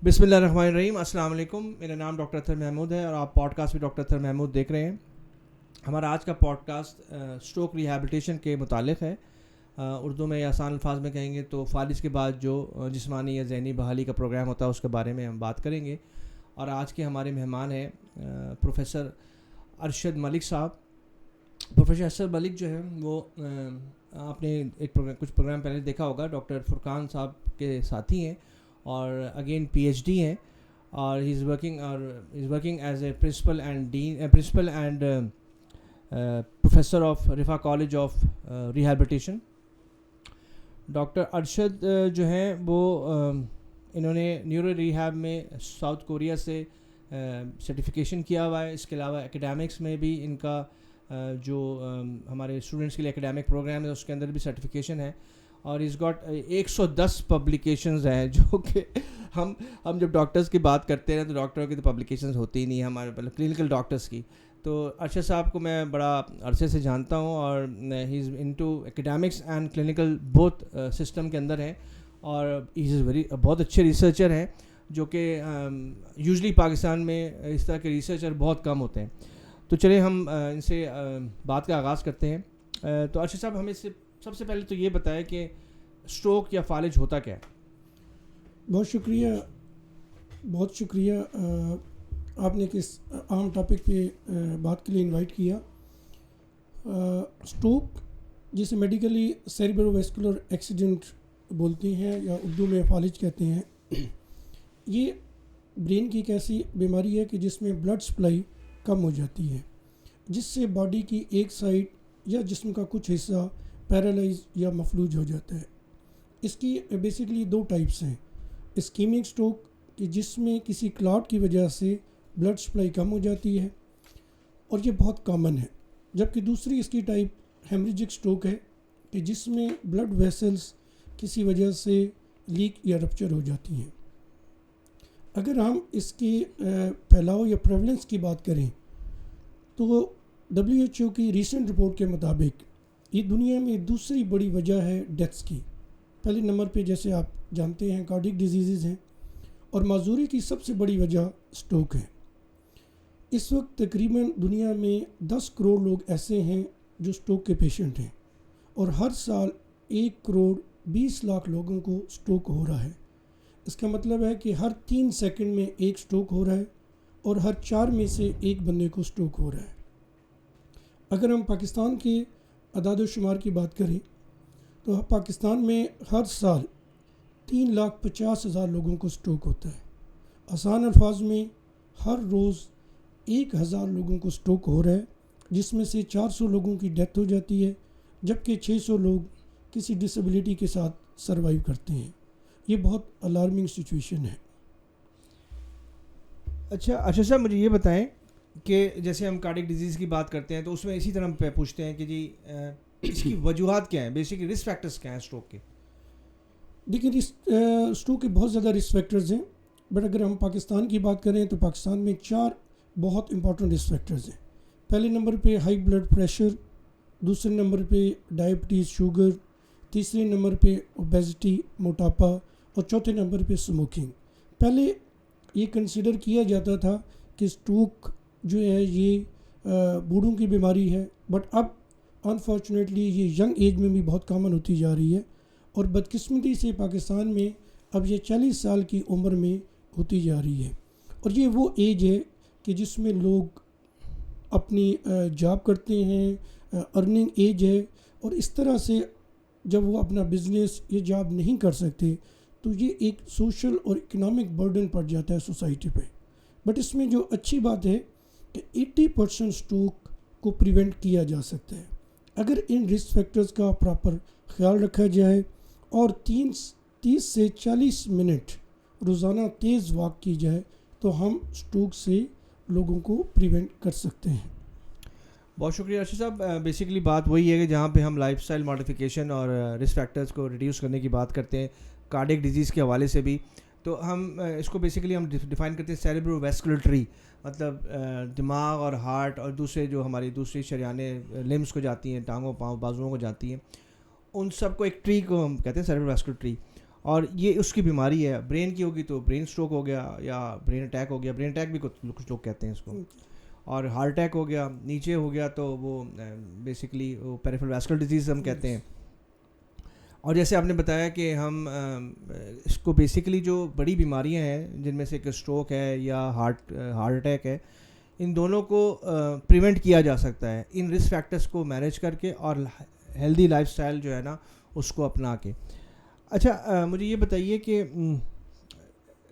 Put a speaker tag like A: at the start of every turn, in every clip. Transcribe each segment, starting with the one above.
A: بسم اللہ الرحمن الرحیم. السلام علیکم. میرا نام ڈاکٹر اطہر محمود ہے اور آپ پوڈ کاسٹ بھی ڈاکٹر اطہر محمود دیکھ رہے ہیں. ہمارا آج کا پوڈ کاسٹ اسٹروک ریہیبلیٹیشن کے متعلق ہے. اردو میں یا آسان الفاظ میں کہیں گے تو فالج کے بعد جو جسمانی یا ذہنی بحالی کا پروگرام ہوتا ہے اس کے بارے میں ہم بات کریں گے. اور آج کے ہمارے مہمان ہیں پروفیسر ارشد ملک صاحب. پروفیسر ارشد ملک جو ہے وہ آپ نے کچھ پروگرام پہلے دیکھا ہوگا, ڈاکٹر فرقان صاحب کے ساتھی ہیں اور اگین پی ایچ ڈی ہیں, اور he is working as a principal and professor of Riphah college of rehabilitation. Doctor Arshad جو ہیں وہ انہوں نے نیورو ریہیب میں ساؤتھ کوریا سے سرٹیفکیشن کیا ہوا ہے. اس کے علاوہ اکیڈیمکس میں بھی ان کا جو ہمارے اسٹوڈنٹس کے لیے اکیڈیمک پروگرام ہے اس کے اندر بھی سرٹیفکیشن ہے, اور اس گاٹ 110 پبلیکیشنز ہیں, جو کہ ہم جب ڈاکٹرز کی بات کرتے ہیں تو ڈاکٹروں کی تو پبلیکیشنز ہوتی ہی نہیں ہمارے کلینکل ڈاکٹرز کی. تو ارشد صاحب کو میں بڑا عرصے سے جانتا ہوں اور he is into academics and clinical both system کے اندر ہیں, اور ہی از بہت اچھے ریسرچر ہیں, جو کہ یوزلی پاکستان میں اس طرح کے ریسرچر بہت کم ہوتے ہیں. تو چلیں ہم ان سے بات کا آغاز کرتے ہیں. تو ارشد صاحب ہمیں سب سے پہلے تو یہ بتائیں کہ اسٹروک یا فالج ہوتا کیا ہے؟
B: بہت شکریہ آپ نے کس عام ٹاپک پہ بات کے لیے انوائٹ کیا. اسٹروک جسے میڈیکلی سیریبرو ویسکولر ایکسیڈنٹ بولتے ہیں یا اردو میں فالج کہتے ہیں, یہ برین کی ایک ایسی بیماری ہے کہ جس میں بلڈ سپلائی کم ہو جاتی ہے, جس سے باڈی کی ایک سائڈ یا جسم کا کچھ حصہ پیرالائز یا مفلوج ہو جاتا ہے. اس کی بیسکلی 2 ٹائپس ہیں. اسکیمک اسٹروک کہ جس میں کسی کلاٹ کی وجہ سے بلڈ سپلائی کم ہو جاتی ہے اور یہ بہت کامن ہے, جبکہ دوسری اس کی ٹائپ ہیمریجک اسٹروک ہے کہ جس میں بلڈ ویسلز کسی وجہ سے لیک یا رپچر ہو جاتی ہیں. اگر ہم اس کی پھیلاؤ یا پریولنس کی بات کریں تو WHO کی ریسنٹ رپورٹ کے مطابق یہ دنیا میں دوسری بڑی وجہ ہے ڈیتھس کی. پہلے نمبر پہ جیسے آپ جانتے ہیں کارڈک ڈیزیزز ہیں, اور معذوری کی سب سے بڑی وجہ اسٹروک ہے. اس وقت تقریباً دنیا میں 10 کروڑ لوگ ایسے ہیں جو اسٹروک کے پیشنٹ ہیں, اور ہر سال 1 کروڑ 20 لاکھ لوگوں کو اسٹروک ہو رہا ہے. اس کا مطلب ہے کہ ہر 3 سیکنڈ میں ایک اسٹروک ہو رہا ہے, اور ہر 4 میں سے ایک بندے کو اسٹروک ہو رہا ہے. اگر ہم پاکستان کے اعداد و شمار کی بات کریں تو پاکستان میں ہر سال 3,50,000 لوگوں کو اسٹروک ہوتا ہے. آسان الفاظ میں ہر روز 1,000 لوگوں کو اسٹروک ہو رہا ہے, جس میں سے 400 لوگوں کی ڈیتھ ہو جاتی ہے, جبکہ 600 لوگ کسی ڈسیبلٹی کے ساتھ سروائیو کرتے ہیں. یہ بہت الارمنگ سچویشن ہے.
A: اچھا صاحب مجھے یہ بتائیں کہ جیسے ہم کارڈک ڈیزیز کی بات کرتے ہیں تو اس میں اسی طرح پہ پوچھتے ہیں کہ جی اس کی وجوہات کیا ہیں, بیسکلی رسک فیکٹرز کیا ہیں اسٹروک کے؟
B: دیکھیں اسٹروک کے بہت زیادہ رسک فیکٹرز ہیں, بٹ اگر ہم پاکستان کی بات کریں تو پاکستان میں 4 بہت امپورٹنٹ رسک فیکٹرز ہیں. پہلے نمبر پہ ہائی بلڈ پریشر, دوسرے نمبر پہ ڈائبٹیز شوگر, تیسرے نمبر پہ اوبیسٹی موٹاپا, اور چوتھے نمبر پہ اسموکنگ. پہلے یہ کنسیڈر کیا جاتا تھا کہ اسٹروک جو ہے یہ بوڑھوں کی بیماری ہے, بٹ اب انفارچونیٹلی یہ ینگ ایج میں بھی بہت کامن ہوتی جا رہی ہے, اور بدقسمتی سے پاکستان میں اب یہ 40 سال کی عمر میں ہوتی جا رہی ہے. اور یہ وہ ایج ہے کہ جس میں لوگ اپنی جاب کرتے ہیں, ارننگ ایج ہے, اور اس طرح سے جب وہ اپنا بزنس یا جاب نہیں کر سکتے تو یہ ایک سوشل اور اکنامک برڈن پڑ جاتا ہے سوسائٹی پہ. بٹ اس میں جو اچھی بات ہے کہ 80% اسٹروک کو پریونٹ کیا جا سکتا ہے اگر ان رسک فیکٹرز کا پراپر خیال رکھا جائے, اور 30 سے 40 منٹ روزانہ تیز واک کی جائے تو ہم اسٹروک سے لوگوں کو پریونٹ کر سکتے ہیں.
A: بہت شکریہ ارشد صاحب. بیسکلی بات وہی ہے کہ جہاں پہ ہم لائف سٹائل ماڈیفیکیشن اور رسک فیکٹرز کو ریڈیوس کرنے کی بات کرتے ہیں کارڈک ڈیزیز کے حوالے سے بھی, تو ہم اس کو بیسکلی ہم ڈیفائن کرتے ہیں سیریبرو ویسکولر ٹری, مطلب دماغ اور ہارٹ اور دوسرے جو ہماری دوسری شریانیں لمس کو جاتی ہیں, ٹانگوں پاؤں بازوؤں کو جاتی ہیں, ان سب کو ایک ٹری کو ہم کہتے ہیں سیریبرو ویسکولر ٹری. اور یہ اس کی بیماری ہے. برین کی ہوگی تو برین اسٹروک ہو گیا یا برین اٹیک ہو گیا. برین اٹیک بھی کچھ لوگ کہتے ہیں اس کو. اور ہارٹ اٹیک ہو گیا, نیچے ہو گیا تو وہ بیسکلی وہ پیریفرل واسکولر ڈیزیز ہم کہتے ہیں. اور جیسے آپ نے بتایا کہ ہم اس کو بیسکلی جو بڑی بیماریاں ہیں جن میں سے ایک اسٹروک ہے یا ہارٹ اٹیک ہے, ان دونوں کو پریونٹ کیا جا سکتا ہے ان رسک فیکٹرز کو مینیج کر کے اور ہیلدی لائف سٹائل جو ہے نا اس کو اپنا کے. اچھا مجھے یہ بتائیے کہ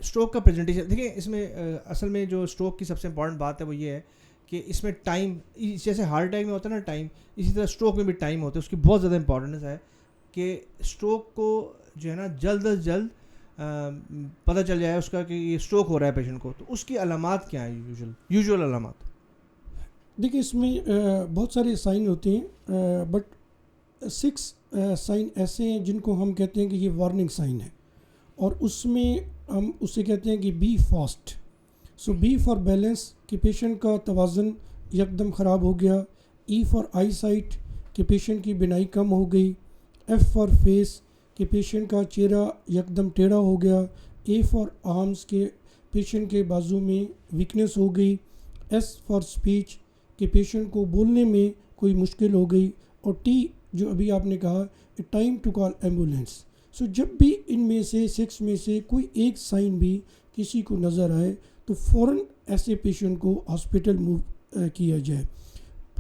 A: اسٹروک کا پریزنٹیشن دیکھیں, اس میں اصل میں جو اسٹروک کی سب سے امپورٹنٹ بات ہے وہ یہ ہے کہ اس میں ٹائم, جیسے ہارٹ اٹیک میں ہوتا ہے نا ٹائم, اسی طرح اسٹروک میں بھی ٹائم ہوتا ہے. اس کی بہت زیادہ امپورٹنس ہے کہ اسٹروک کو جو ہے نا جلد از جلد پتہ چل جائے اس کا کہ یہ اسٹروک ہو رہا ہے پیشنٹ کو. تو اس کی علامات کیا ہیں یوزول علامات؟
B: دیکھیں اس میں بہت سارے سائن ہوتے ہیں, بٹ 6 سائن ایسے ہیں جن کو ہم کہتے ہیں کہ یہ وارننگ سائن ہے, اور اس میں ہم اسے کہتے ہیں کہ B fast. So B for balance کہ پیشنٹ کا توازن یکدم خراب ہو گیا. ای فار آئی سائٹ کہ پیشنٹ کی بینائی کم ہو گئی. ایف فار فیس کہ پیشنٹ کا چہرہ یکدم ٹیڑھا ہو گیا. اے فار آرمز کہ پیشنٹ کے بازو میں ویکنیس ہو گئی. ایس فار اسپیچ کہ پیشنٹ کو بولنے میں کوئی مشکل ہو گئی. اور ٹی جو ابھی آپ نے کہا ٹائم ٹو کال ایمبولینس. سو جب بھی ان میں سے 6 میں سے کوئی ایک سائن بھی کسی کو نظر آئے تو فوراً ایسے پیشنٹ کو ہاسپٹل موو کیا جائے.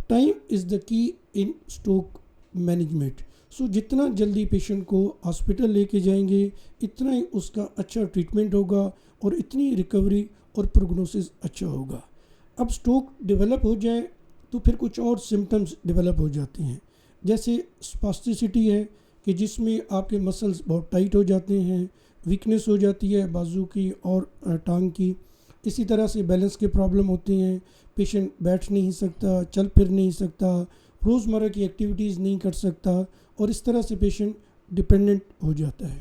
B: ٹائم از دا کی ان اسٹروک مینجمنٹ. سو جتنا جلدی پیشنٹ کو ہاسپٹل لے کے جائیں گے اتنا ہی اس کا اچھا ٹریٹمنٹ ہوگا اور اتنی ریکوری اور پروگنوسس اچھا ہوگا. اب اسٹروک ڈیولپ ہو جائے تو پھر کچھ اور سمٹمز ڈیولپ ہو جاتے ہیں, جیسے اسپاسٹیسٹی ہے کہ جس میں آپ کے مسلز بہت ٹائٹ ہو جاتے ہیں, ویکنیس ہو جاتی ہے بازو کی اور ٹانگ کی. اسی طرح سے بیلنس کے پرابلم ہوتے ہیں, پیشنٹ بیٹھ نہیں سکتا, چل پھر نہیں سکتا, روزمرہ کی ایکٹیویٹیز نہیں کر سکتا, اور اس طرح سے پیشنٹ ڈپینڈنٹ ہو جاتا ہے.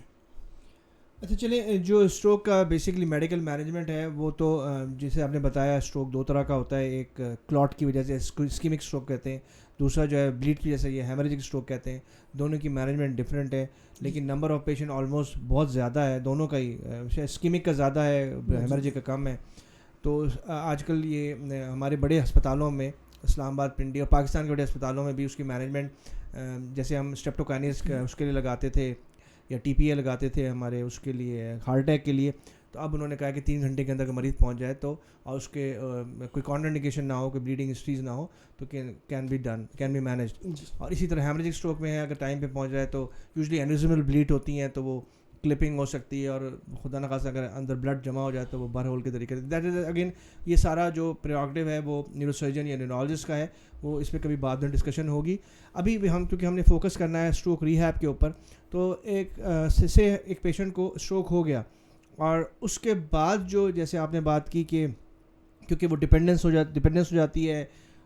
A: اچھا چلیں, جو اسٹروک کا بیسکلی میڈیکل مینجمنٹ ہے وہ تو جیسے آپ نے بتایا اسٹروک 2 طرح کا ہوتا ہے. ایک کلاٹ کی وجہ سے اسکیمک اسٹروک کہتے ہیں, دوسرا جو ہے بلیڈ کی وجہ سے یہ ہیمریجک اسٹروک کہتے ہیں. دونوں کی مینجمنٹ ڈفرینٹ ہے, لیکن نمبر آف پیشنٹ آلموسٹ بہت زیادہ ہے دونوں کا ہی. اسکیمک کا زیادہ ہے, ہیمریجک کا کم ہے. تو آج کل یہ ہمارے بڑے ہسپتالوں میں اسلام آباد, پنڈی اور پاکستان کے بڑے ہسپتالوں میں بھی اس کی مینجمنٹ, جیسے ہم اسٹریپٹوکائنس اس کے لیے لگاتے تھے یا ٹی پی اے لگاتے تھے ہمارے اس کے لیے ہارٹ اٹیک کے لیے, تو اب انہوں نے کہا کہ 3 گھنٹے کے اندر مریض پہنچ جائے تو اور اس کے کوئی کانٹر انڈیکیشن نہ ہو, کوئی بلیڈنگ ہسٹریز نہ ہو تو کین بی مینیجڈ. اور اسی طرح ہیمریجک اسٹروک میں ہے, اگر ٹائم پہ پہنچ جائے تو یوزلی انویزیبل بلیڈ ہوتی ہیں تو وہ کلپنگ ہو سکتی ہے, اور خدا نخواستہ اگر اندر بلڈ جمع ہو جائے تو وہ بر ہول کے طریقے سے. دیٹ از اگین یہ سارا جو پریروگیٹو ہے وہ نیورو سرجن یا نیورولوجسٹ کا ہے, وہ اس پہ کبھی بعد میں ڈسکشن ہوگی. ابھی بھی کیونکہ ہم نے فوکس کرنا ہے اسٹروک ریہیب کے اوپر. تو ایک پیشنٹ کو اسٹروک ہو گیا اور اس کے بعد جو جیسے آپ نے بات کی کہ کیونکہ وہ ڈپینڈنس ہو جاتی ہے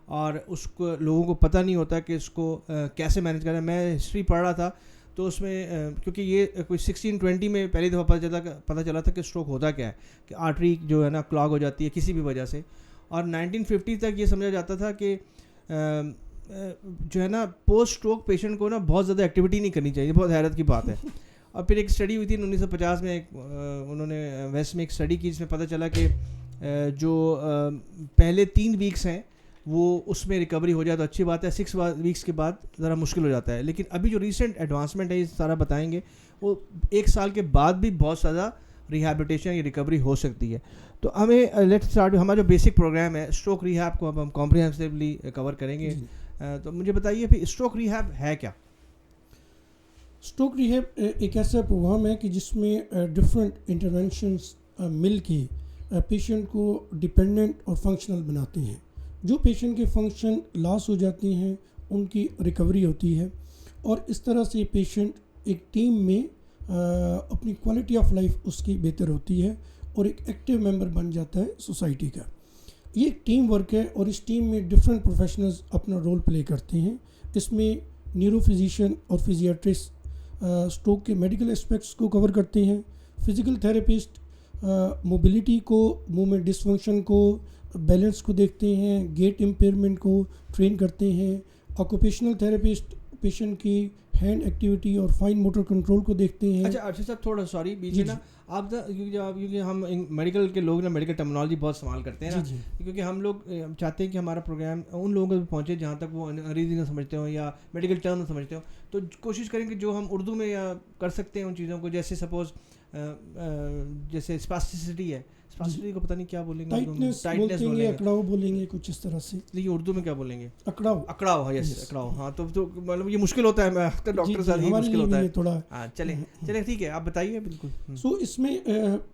A: اور اس کو لوگوں کو پتہ نہیں ہوتا کہ اس کو کیسے مینیج کرنا ہے. میں ہسٹری پڑھ رہا تھا تو اس میں کیونکہ یہ کوئی 1620 میں پہلی دفعہ پتہ چلا تھا کہ اسٹروک ہوتا کیا ہے, کہ آرٹری جو ہے نا کلاگ ہو جاتی ہے کسی بھی وجہ سے. اور 1950 تک یہ سمجھا جاتا تھا کہ جو ہے نا پوسٹ اسٹروک پیشنٹ کو نا بہت زیادہ ایکٹیویٹی نہیں کرنی چاہیے. بہت حیرت کی بات ہے. اور پھر ایک اسٹڈی ہوئی تھی 1950 میں, انہوں نے ویسٹ میں ایک اسٹڈی کی جس میں پتہ چلا کہ جو پہلے 3 ویکس ہیں وہ اس میں ریکوری ہو جائے تو اچھی بات ہے, 6 ویکس کے بعد ذرا مشکل ہو جاتا ہے. لیکن ابھی جو ریسنٹ ایڈوانسمنٹ ہے یہ سارا بتائیں گے, وہ 1 سال کے بعد بھی بہت زیادہ ریہیبلیٹیشن یا ریکوری ہو سکتی ہے. تو ہمیں لیٹ اسٹارٹ, ہمارا جو بیسک پروگرام ہے اسٹروک ریہیب کو اب ہم کمپریہنسولی کور کریں گے. تو مجھے بتائیے پھر اسٹروک ریہیب ہے کیا؟
B: اسٹروک ریہیب ایک ایسا پروگرام ہے کہ جس میں ڈفرینٹ انٹرونشنس مل کے پیشنٹ کو ڈپینڈنٹ اور فنکشنل بناتے ہیں. جو پیشنٹ کے فنکشن لاس ہو جاتے ہیں ان کی ریکوری ہوتی ہے, اور اس طرح سے پیشنٹ ایک ٹیم میں اپنی کوالٹی آف لائف اس کی بہتر ہوتی ہے اور ایک ایکٹیو ممبر بن جاتا ہے سوسائٹی کا. یہ ایک ٹیم ورک ہے اور اس ٹیم میں ڈفرینٹ پروفیشنلز اپنا رول پلے کرتے ہیں. اس میں نیورو فزیشین اور فزیاٹرسٹ اسٹروک کے میڈیکل اسپیکٹس کو کور کرتے ہیں, فزیکل تھراپسٹ موبلٹی کو, موومنٹ ڈسفنکشن کو, بیلنس کو دیکھتے ہیں, گیٹ امپیئرمنٹ کو ٹرین کرتے ہیں, آکوپیشنل تھراپسٹ پیشنٹ کی ہینڈ ایکٹیویٹی اور فائن موٹر کنٹرول کو دیکھتے ہیں.
A: اچھا صاحب تھوڑا سوری بیچ میں نا آپ کیونکہ ہم میڈیکل کے لوگ نا میڈیکل ٹرمنالوجی بہت استعمال کرتے ہیں نا, کیونکہ ہم لوگ چاہتے ہیں کہ ہمارا پروگرام ان لوگوں کو پہنچے جہاں تک وہ انگریزی نہ سمجھتے ہوں یا میڈیکل ٹرم نہ سمجھتے ہوں, تو کوشش کریں کہ جو ہم اردو میں یا کر سکتے ہیں ان چیزوں کو, جیسے سپوز جیسے اسپاسٹسٹی ہے, اسپاسٹسٹی کو پتہ نہیں کیا بولیں گے,
B: ٹائٹنس بولیں گے, اکڑاؤ بولیں گے, کچھ اس طرح سے.
A: یہ اردو میں کیا بولیں گے؟
B: اکڑاؤ.
A: یس اکڑاؤ. ہاں تو مطلب یہ مشکل ہوتا ہے ڈاکٹر صاحب, یہ مشکل ہوتا ہے تھوڑا. ہاں چلیں ٹھیک ہے, آپ بتائیے. بالکل.
B: سو اس میں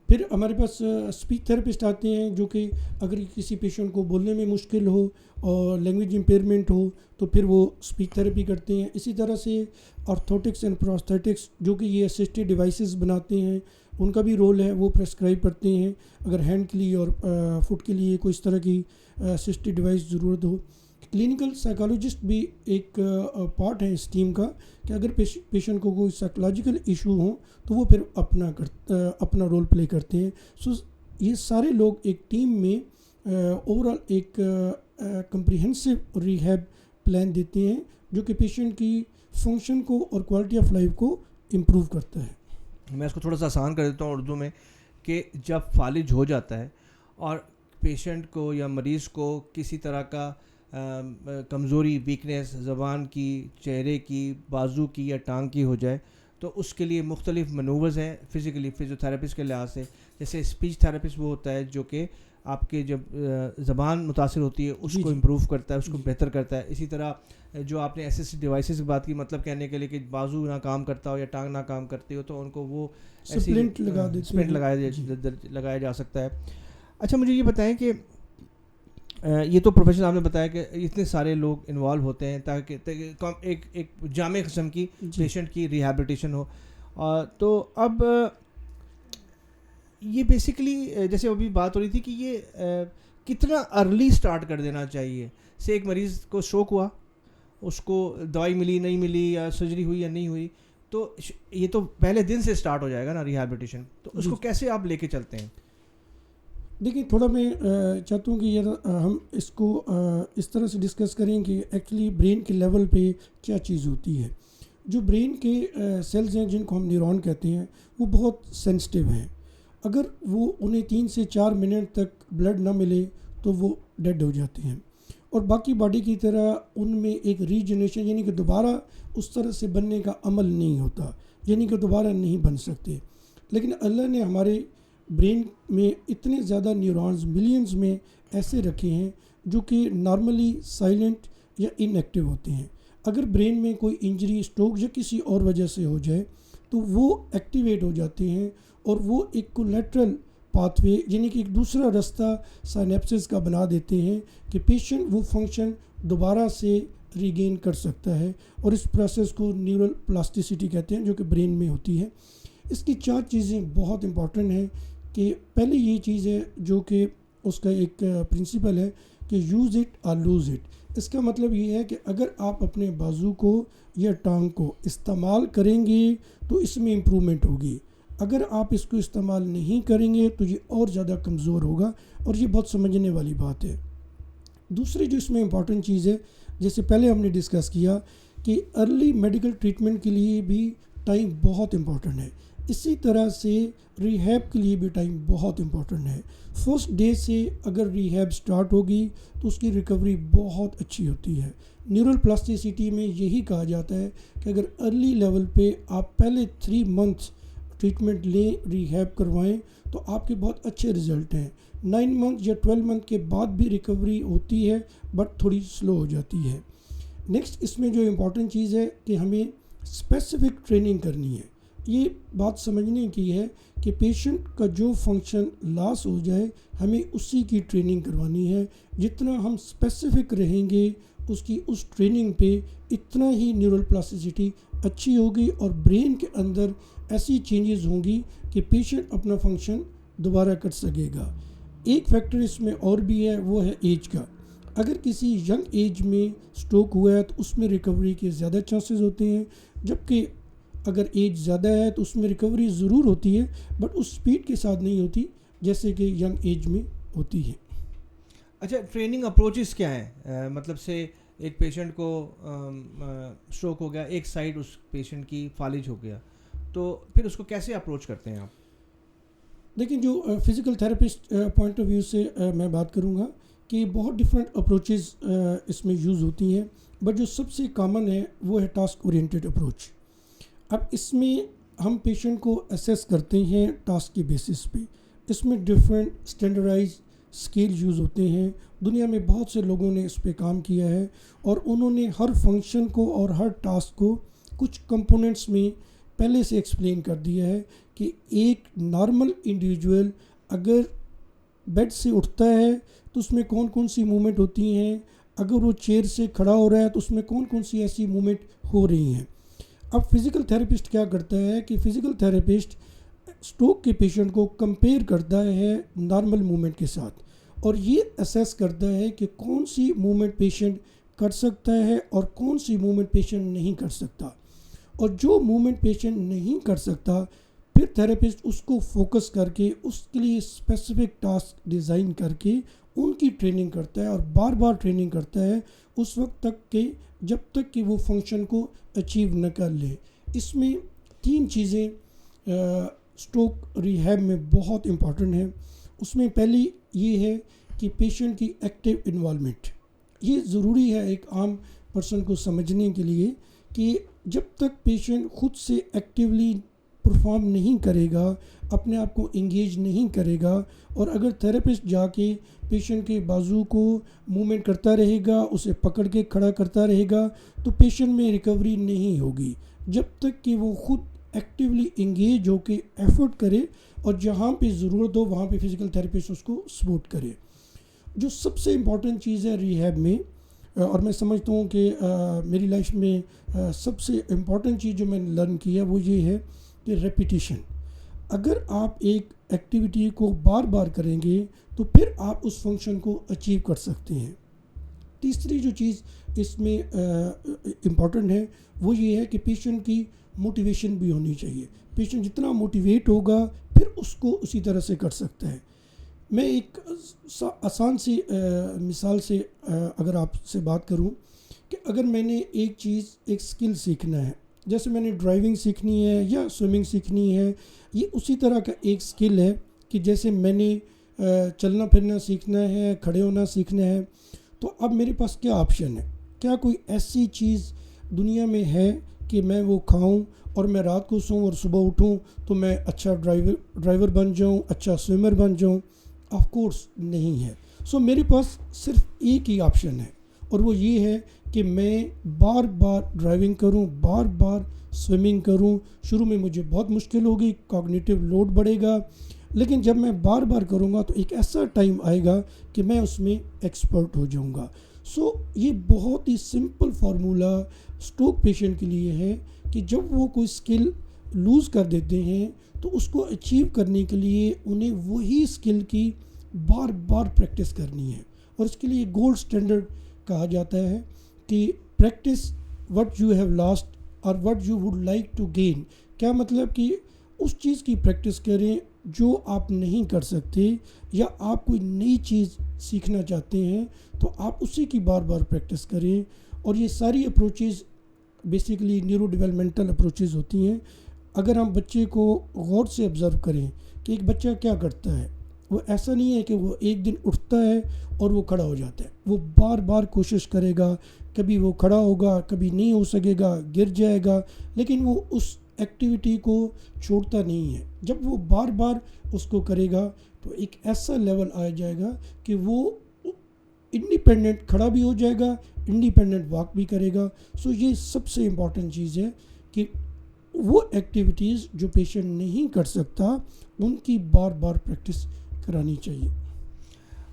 B: پھر ہمارے پاس اسپیچ تھراپسٹ آتے ہیں جو کہ اگر کسی پیشنٹ کو بولنے میں مشکل ہو اور لینگویج امپیئرمنٹ ہو تو پھر وہ اسپیچ تھراپی کرتے ہیں. اسی طرح سے آرتھوٹکس اینڈ پروستھیٹکس جو کہ یہ اسسٹڈ ڈیوائسز بناتے ہیں, ان کا بھی رول ہے, وہ پرسکرائب کرتے ہیں اگر ہینڈ کے لیے اور فٹ کے لیے کوئی اس طرح کی اسسٹڈ ڈیوائس ضرورت ہو. کلینکل سائیکالوجسٹ بھی ایک پارٹ ہے اس ٹیم کا کہ اگر پیشنٹ کو کوئی سائیکولوجیکل ایشو ہوں تو وہ پھر اپنا رول پلے کرتے ہیں. سو یہ سارے لوگ ایک ٹیم میں اوور آل ایک کمپریہنسو ریہیب پلان دیتے ہیں جو کہ پیشنٹ کی فنکشن کو اور کوالٹی آف لائف کو امپروو کرتا ہے.
A: میں اس کو تھوڑا سا آسان کر دیتا ہوں اردو میں, کہ جب فالج ہو جاتا ہے اور پیشنٹ کو یا مریض کو کسی طرح کا کمزوری, ویکنیس زبان کی, چہرے کی, بازو کی یا ٹانگ کی ہو جائے, تو اس کے لیے مختلف منوورز ہیں فزیکلی فزیوتھراپسٹ کے لحاظ سے. جیسے اسپیچ تھراپسٹ وہ ہوتا ہے جو کہ آپ کے جب زبان متاثر ہوتی ہے اس کو امپروو کرتا ہے, اس کو بہتر کرتا ہے. اسی طرح جو آپ نے ایسے ڈیوائسز کی بات کی, مطلب کہنے کے لیے کہ بازو نہ کام کرتا ہو یا ٹانگ نہ کام کرتی ہو تو ان کو وہ
B: سپلنٹ
A: لگایا جا سکتا ہے. اچھا مجھے یہ بتائیں کہ یہ تو پروفیشن آپ نے بتایا کہ اتنے سارے لوگ انوالو ہوتے ہیں تاکہ ایک جامع قسم کی پیشنٹ کی ریہیبلیٹیشن ہو. تو اب یہ بیسکلی جیسے ابھی بات ہو رہی تھی کہ یہ کتنا ارلی سٹارٹ کر دینا چاہیے. سے ایک مریض کو اسٹروک ہوا, اس کو دوائی ملی نہیں ملی یا سرجری ہوئی یا نہیں ہوئی, تو یہ تو پہلے دن سے سٹارٹ ہو جائے گا نا ریہیبلیٹیشن, تو اس کو کیسے آپ لے کے چلتے ہیں؟
B: دیکھیں تھوڑا میں چاہتا ہوں کہ ہم اس کو اس طرح سے ڈسکس کریں کہ ایکچولی برین کے لیول پہ کیا چیز ہوتی ہے. جو برین کے سیلز ہیں جن کو ہم نیورون کہتے ہیں وہ بہت سینسٹیو ہیں. اگر وہ انہیں 3 سے 4 منٹ تک بلڈ نہ ملے تو وہ ڈیڈ ہو جاتے ہیں, اور باقی باڈی کی طرح ان میں ایک ریجنریشن یعنی کہ دوبارہ اس طرح سے بننے کا عمل نہیں ہوتا, یعنی کہ دوبارہ نہیں بن سکتے. لیکن اللہ نے ہمارے برین میں اتنے زیادہ نیورونز ملینز میں ایسے رکھے ہیں جو کہ نارملی سائلنٹ یا ان ایکٹیو ہوتے ہیں. اگر برین میں کوئی انجری, اسٹروک یا کسی اور وجہ سے ہو جائے تو وہ ایکٹیویٹ ہو جاتے ہیں اور وہ ایک کولیٹرل پاتھ وے یعنی کہ ایک دوسرا راستہ سائنیپسز کا بنا دیتے ہیں کہ پیشنٹ وہ فنکشن دوبارہ سے ریگین کر سکتا ہے, اور اس پروسیس کو نیورل پلاسٹیسٹی کہتے ہیں جو کہ برین میں ہوتی ہے. اس کی 4 چیزیں بہت امپورٹنٹ ہیں. کہ پہلے یہ چیز ہے جو کہ اس کا ایک پرنسپل ہے کہ یوز اٹ اور لوز اٹ. اس کا مطلب یہ ہے کہ اگر آپ اپنے بازو کو یا ٹانگ کو استعمال کریں گے تو اس میں امپرومنٹ ہوگی. اگر آپ اس کو استعمال نہیں کریں گے تو یہ اور زیادہ کمزور ہوگا, اور یہ بہت سمجھنے والی بات ہے. دوسری جو اس میں امپورٹنٹ چیز ہے, جیسے پہلے ہم نے ڈسکس کیا کہ ارلی میڈیکل ٹریٹمنٹ کے لیے بھی ٹائم بہت امپورٹنٹ ہے. اسی طرح سے ریہیب کے لیے بھی ٹائم بہت امپورٹنٹ ہے. فرسٹ ڈے سے اگر ریہیب سٹارٹ ہوگی تو اس کی ریکوری بہت اچھی ہوتی ہے. نیورل پلاسٹیسٹی میں یہی کہا جاتا ہے کہ اگر ارلی لیول پہ آپ پہلے 3 منتھس ٹریٹمنٹ لیں, ریہیب کروائیں, تو آپ کے بہت اچھے رزلٹ ہیں. 9 منتھ یا 12 منتھ کے بعد بھی ریکوری ہوتی ہے بٹ تھوڑی سلو ہو جاتی ہے. نیکسٹ اس میں جو امپورٹنٹ چیز ہے کہ ہمیں اسپیسیفک ٹریننگ کرنی ہے. یہ بات سمجھنے کی ہے کہ پیشنٹ کا جو فنکشن لاس ہو جائے ہمیں اسی کی ٹریننگ کروانی ہے. جتنا ہم اسپیسیفک رہیں گے اس ٹریننگ پہ اتنا ہی نیورل پلاسٹیسٹی اچھی ہوگی اور برین کے اندر ایسی چینجز ہوں گی کہ پیشنٹ اپنا فنکشن دوبارہ کر سکے گا. ایک فیکٹر اس میں اور بھی ہے, وہ ہے ایج کا. اگر کسی ینگ ایج میں اسٹروک ہوا ہے تو اس میں ریکوری کے زیادہ چانسز ہوتے ہیں, جبکہ اگر ایج زیادہ ہے تو اس میں ریکوری ضرور ہوتی ہے بٹ اس سپیڈ کے ساتھ نہیں ہوتی جیسے کہ ینگ ایج میں ہوتی ہے.
A: اچھا ٹریننگ اپروچز کیا ہیں؟ مطلب سے ایک پیشنٹ کو اسٹروک ہو گیا, ایک سائڈ اس پیشنٹ کی فالج ہو گیا, تو پھر اس کو کیسے اپروچ کرتے ہیں آپ؟
B: دیکھیں, جو physical therapist point of view سے میں بات کروں گا کہ بہت ڈفرینٹ اپروچز اس میں یوز ہوتی ہیں, بٹ جو سب سے کامن ہے وہ ہے ٹاسک اورینٹیڈ اپروچ. اب اس میں ہم پیشنٹ کو اسیس کرتے ہیں ٹاسک کی بیسس پہ. اس میں ڈفرینٹ اسٹینڈرڈائز اسکیل یوز ہوتے ہیں. دنیا میں بہت سے لوگوں نے اس پہ کام کیا ہے, اور انہوں نے ہر فنکشن کو اور ہر ٹاسک کو کچھ کمپوننٹس میں پہلے سے ایکسپلین کر دیا ہے کہ ایک نارمل انڈیویجول اگر بیڈ سے اٹھتا ہے تو اس میں کون کون سی موومنٹ ہوتی ہیں, اگر وہ چیئر سے کھڑا ہو رہا ہے تو اس میں کون کون سی ایسی موومنٹ ہو رہی ہیں. اب فزیکل تھراپسٹ کیا کرتا ہے کہ فزیکل تھراپسٹ اسٹروک کے پیشنٹ کو کمپیئر کرتا ہے نارمل موومنٹ کے ساتھ, اور یہ اسیس کرتا ہے کہ کون سی موومنٹ پیشنٹ کر سکتا ہے اور کون سی موومنٹ پیشنٹ نہیں کر سکتا. اور جو موومنٹ پیشنٹ نہیں کر سکتا, پھر تھراپسٹ اس کو فوکس کر کے اس کے لیے اسپیسیفک ٹاسک ڈیزائن کر کے ان کی ٹریننگ کرتا ہے, اور بار بار ٹریننگ کرتا ہے اس وقت تک کہ جب تک کہ وہ فنکشن کو اچیو نہ کر لے. اس میں 3 چیزیں اسٹروک ریہیب میں بہت امپورٹنٹ ہیں. اس میں پہلی یہ ہے کہ پیشنٹ کی ایکٹیو انوالومنٹ. یہ ضروری ہے ایک عام پرسن کو سمجھنے کے لیے کہ جب تک پیشنٹ خود سے ایکٹیولی پرفارم نہیں کرے گا, اپنے آپ کو انگیج نہیں کرے گا, اور اگر تھراپسٹ جا کے پیشنٹ کے بازو کو موومنٹ کرتا رہے گا, اسے پکڑ کے کھڑا کرتا رہے گا, تو پیشنٹ میں ریکوری نہیں ہوگی جب تک کہ وہ خود ایکٹیولی انگیج ہو کے ایفرٹ کرے, اور جہاں پہ ضرورت ہو وہاں پہ فزیکل تھراپسٹ اس کو سپورٹ کرے. جو سب سے امپورٹنٹ چیز ہے ریہیب میں, اور میں سمجھتا ہوں کہ میری لائف میں سب سے امپورٹنٹ چیز جو میں نے لرن کی ہے وہ یہ ہے کہ ریپیٹیشن. اگر آپ ایک ایکٹیویٹی کو بار بار کریں گے تو پھر آپ اس فنکشن کو اچیو کر سکتے ہیں. تیسری جو چیز اس میں امپورٹنٹ ہے وہ یہ ہے کہ پیشنٹ کی موٹیویشن بھی ہونی چاہیے. پیشنٹ جتنا موٹیویٹ ہوگا پھر اس کو اسی طرح سے کر سکتا ہے. میں ایک آسان سی مثال سے اگر آپ سے بات کروں کہ اگر میں نے ایک چیز, ایک سکل سیکھنا ہے, جیسے میں نے ڈرائیونگ سیکھنی ہے یا سوئمنگ سیکھنی ہے, یہ اسی طرح کا ایک سکل ہے کہ جیسے میں نے چلنا پھرنا سیکھنا ہے, کھڑے ہونا سیکھنا ہے. تو اب میرے پاس کیا آپشن ہے؟ کیا کوئی ایسی چیز دنیا میں ہے کہ میں وہ کھاؤں اور میں رات کو سوؤں اور صبح اٹھوں تو میں اچھا ڈرائیور بن جاؤں, اچھا سوئمر بن جاؤں؟ آف کورس نہیں ہے. سو میرے پاس صرف ایک ہی آپشن ہے, اور وہ یہ ہے کہ میں بار بار ڈرائیونگ کروں, بار بار سوئمنگ کروں. شروع میں مجھے بہت مشکل ہوگی, کوگنیٹو لوڈ بڑھے گا, لیکن جب میں بار بار کروں گا تو ایک ایسا ٹائم آئے گا کہ میں اس میں ایکسپرٹ ہو جاؤں گا. سو یہ بہت ہی سمپل فارمولہ اسٹروک پیشنٹ کے لیے ہے کہ جب وہ کوئی اسکل لوز کر دیتے ہیں تو اس کو اچیو کرنے کے لیے انہیں وہی اسکل کی بار بار پریکٹس کرنی ہے. اور اس کے لیے گولڈ اسٹینڈرڈ کہا جاتا ہے کہ practice what you have lost اور what you would like to gain. کیا مطلب کہ اس چیز کی پریکٹس کریں جو آپ نہیں کر سکتے, یا آپ کوئی نئی چیز سیکھنا چاہتے ہیں تو آپ اسی کی بار بار پریکٹس کریں. اور یہ ساری approaches basically neuro developmental approaches ہوتی ہیں. اگر ہم بچے کو غور سے آبزرو کریں کہ ایک بچہ کیا کرتا ہے, وہ ایسا نہیں ہے کہ وہ ایک دن اٹھتا ہے اور وہ کھڑا ہو جاتا ہے. وہ بار بار کوشش کرے گا, کبھی وہ کھڑا ہوگا, کبھی نہیں ہو سکے گا, گر جائے گا, لیکن وہ اس ایکٹیویٹی کو چھوڑتا نہیں ہے. جب وہ بار بار اس کو کرے گا تو ایک ایسا لیول آ جائے گا کہ وہ انڈیپینڈنٹ کھڑا بھی ہو جائے گا, انڈیپینڈنٹ واک بھی کرے گا. سو یہ سب سے امپورٹنٹ چیز ہے کہ وہ ایکٹیویٹیز جو پیشنٹ نہیں کر سکتا ان کی بار بار پریکٹس کرانی چاہیے.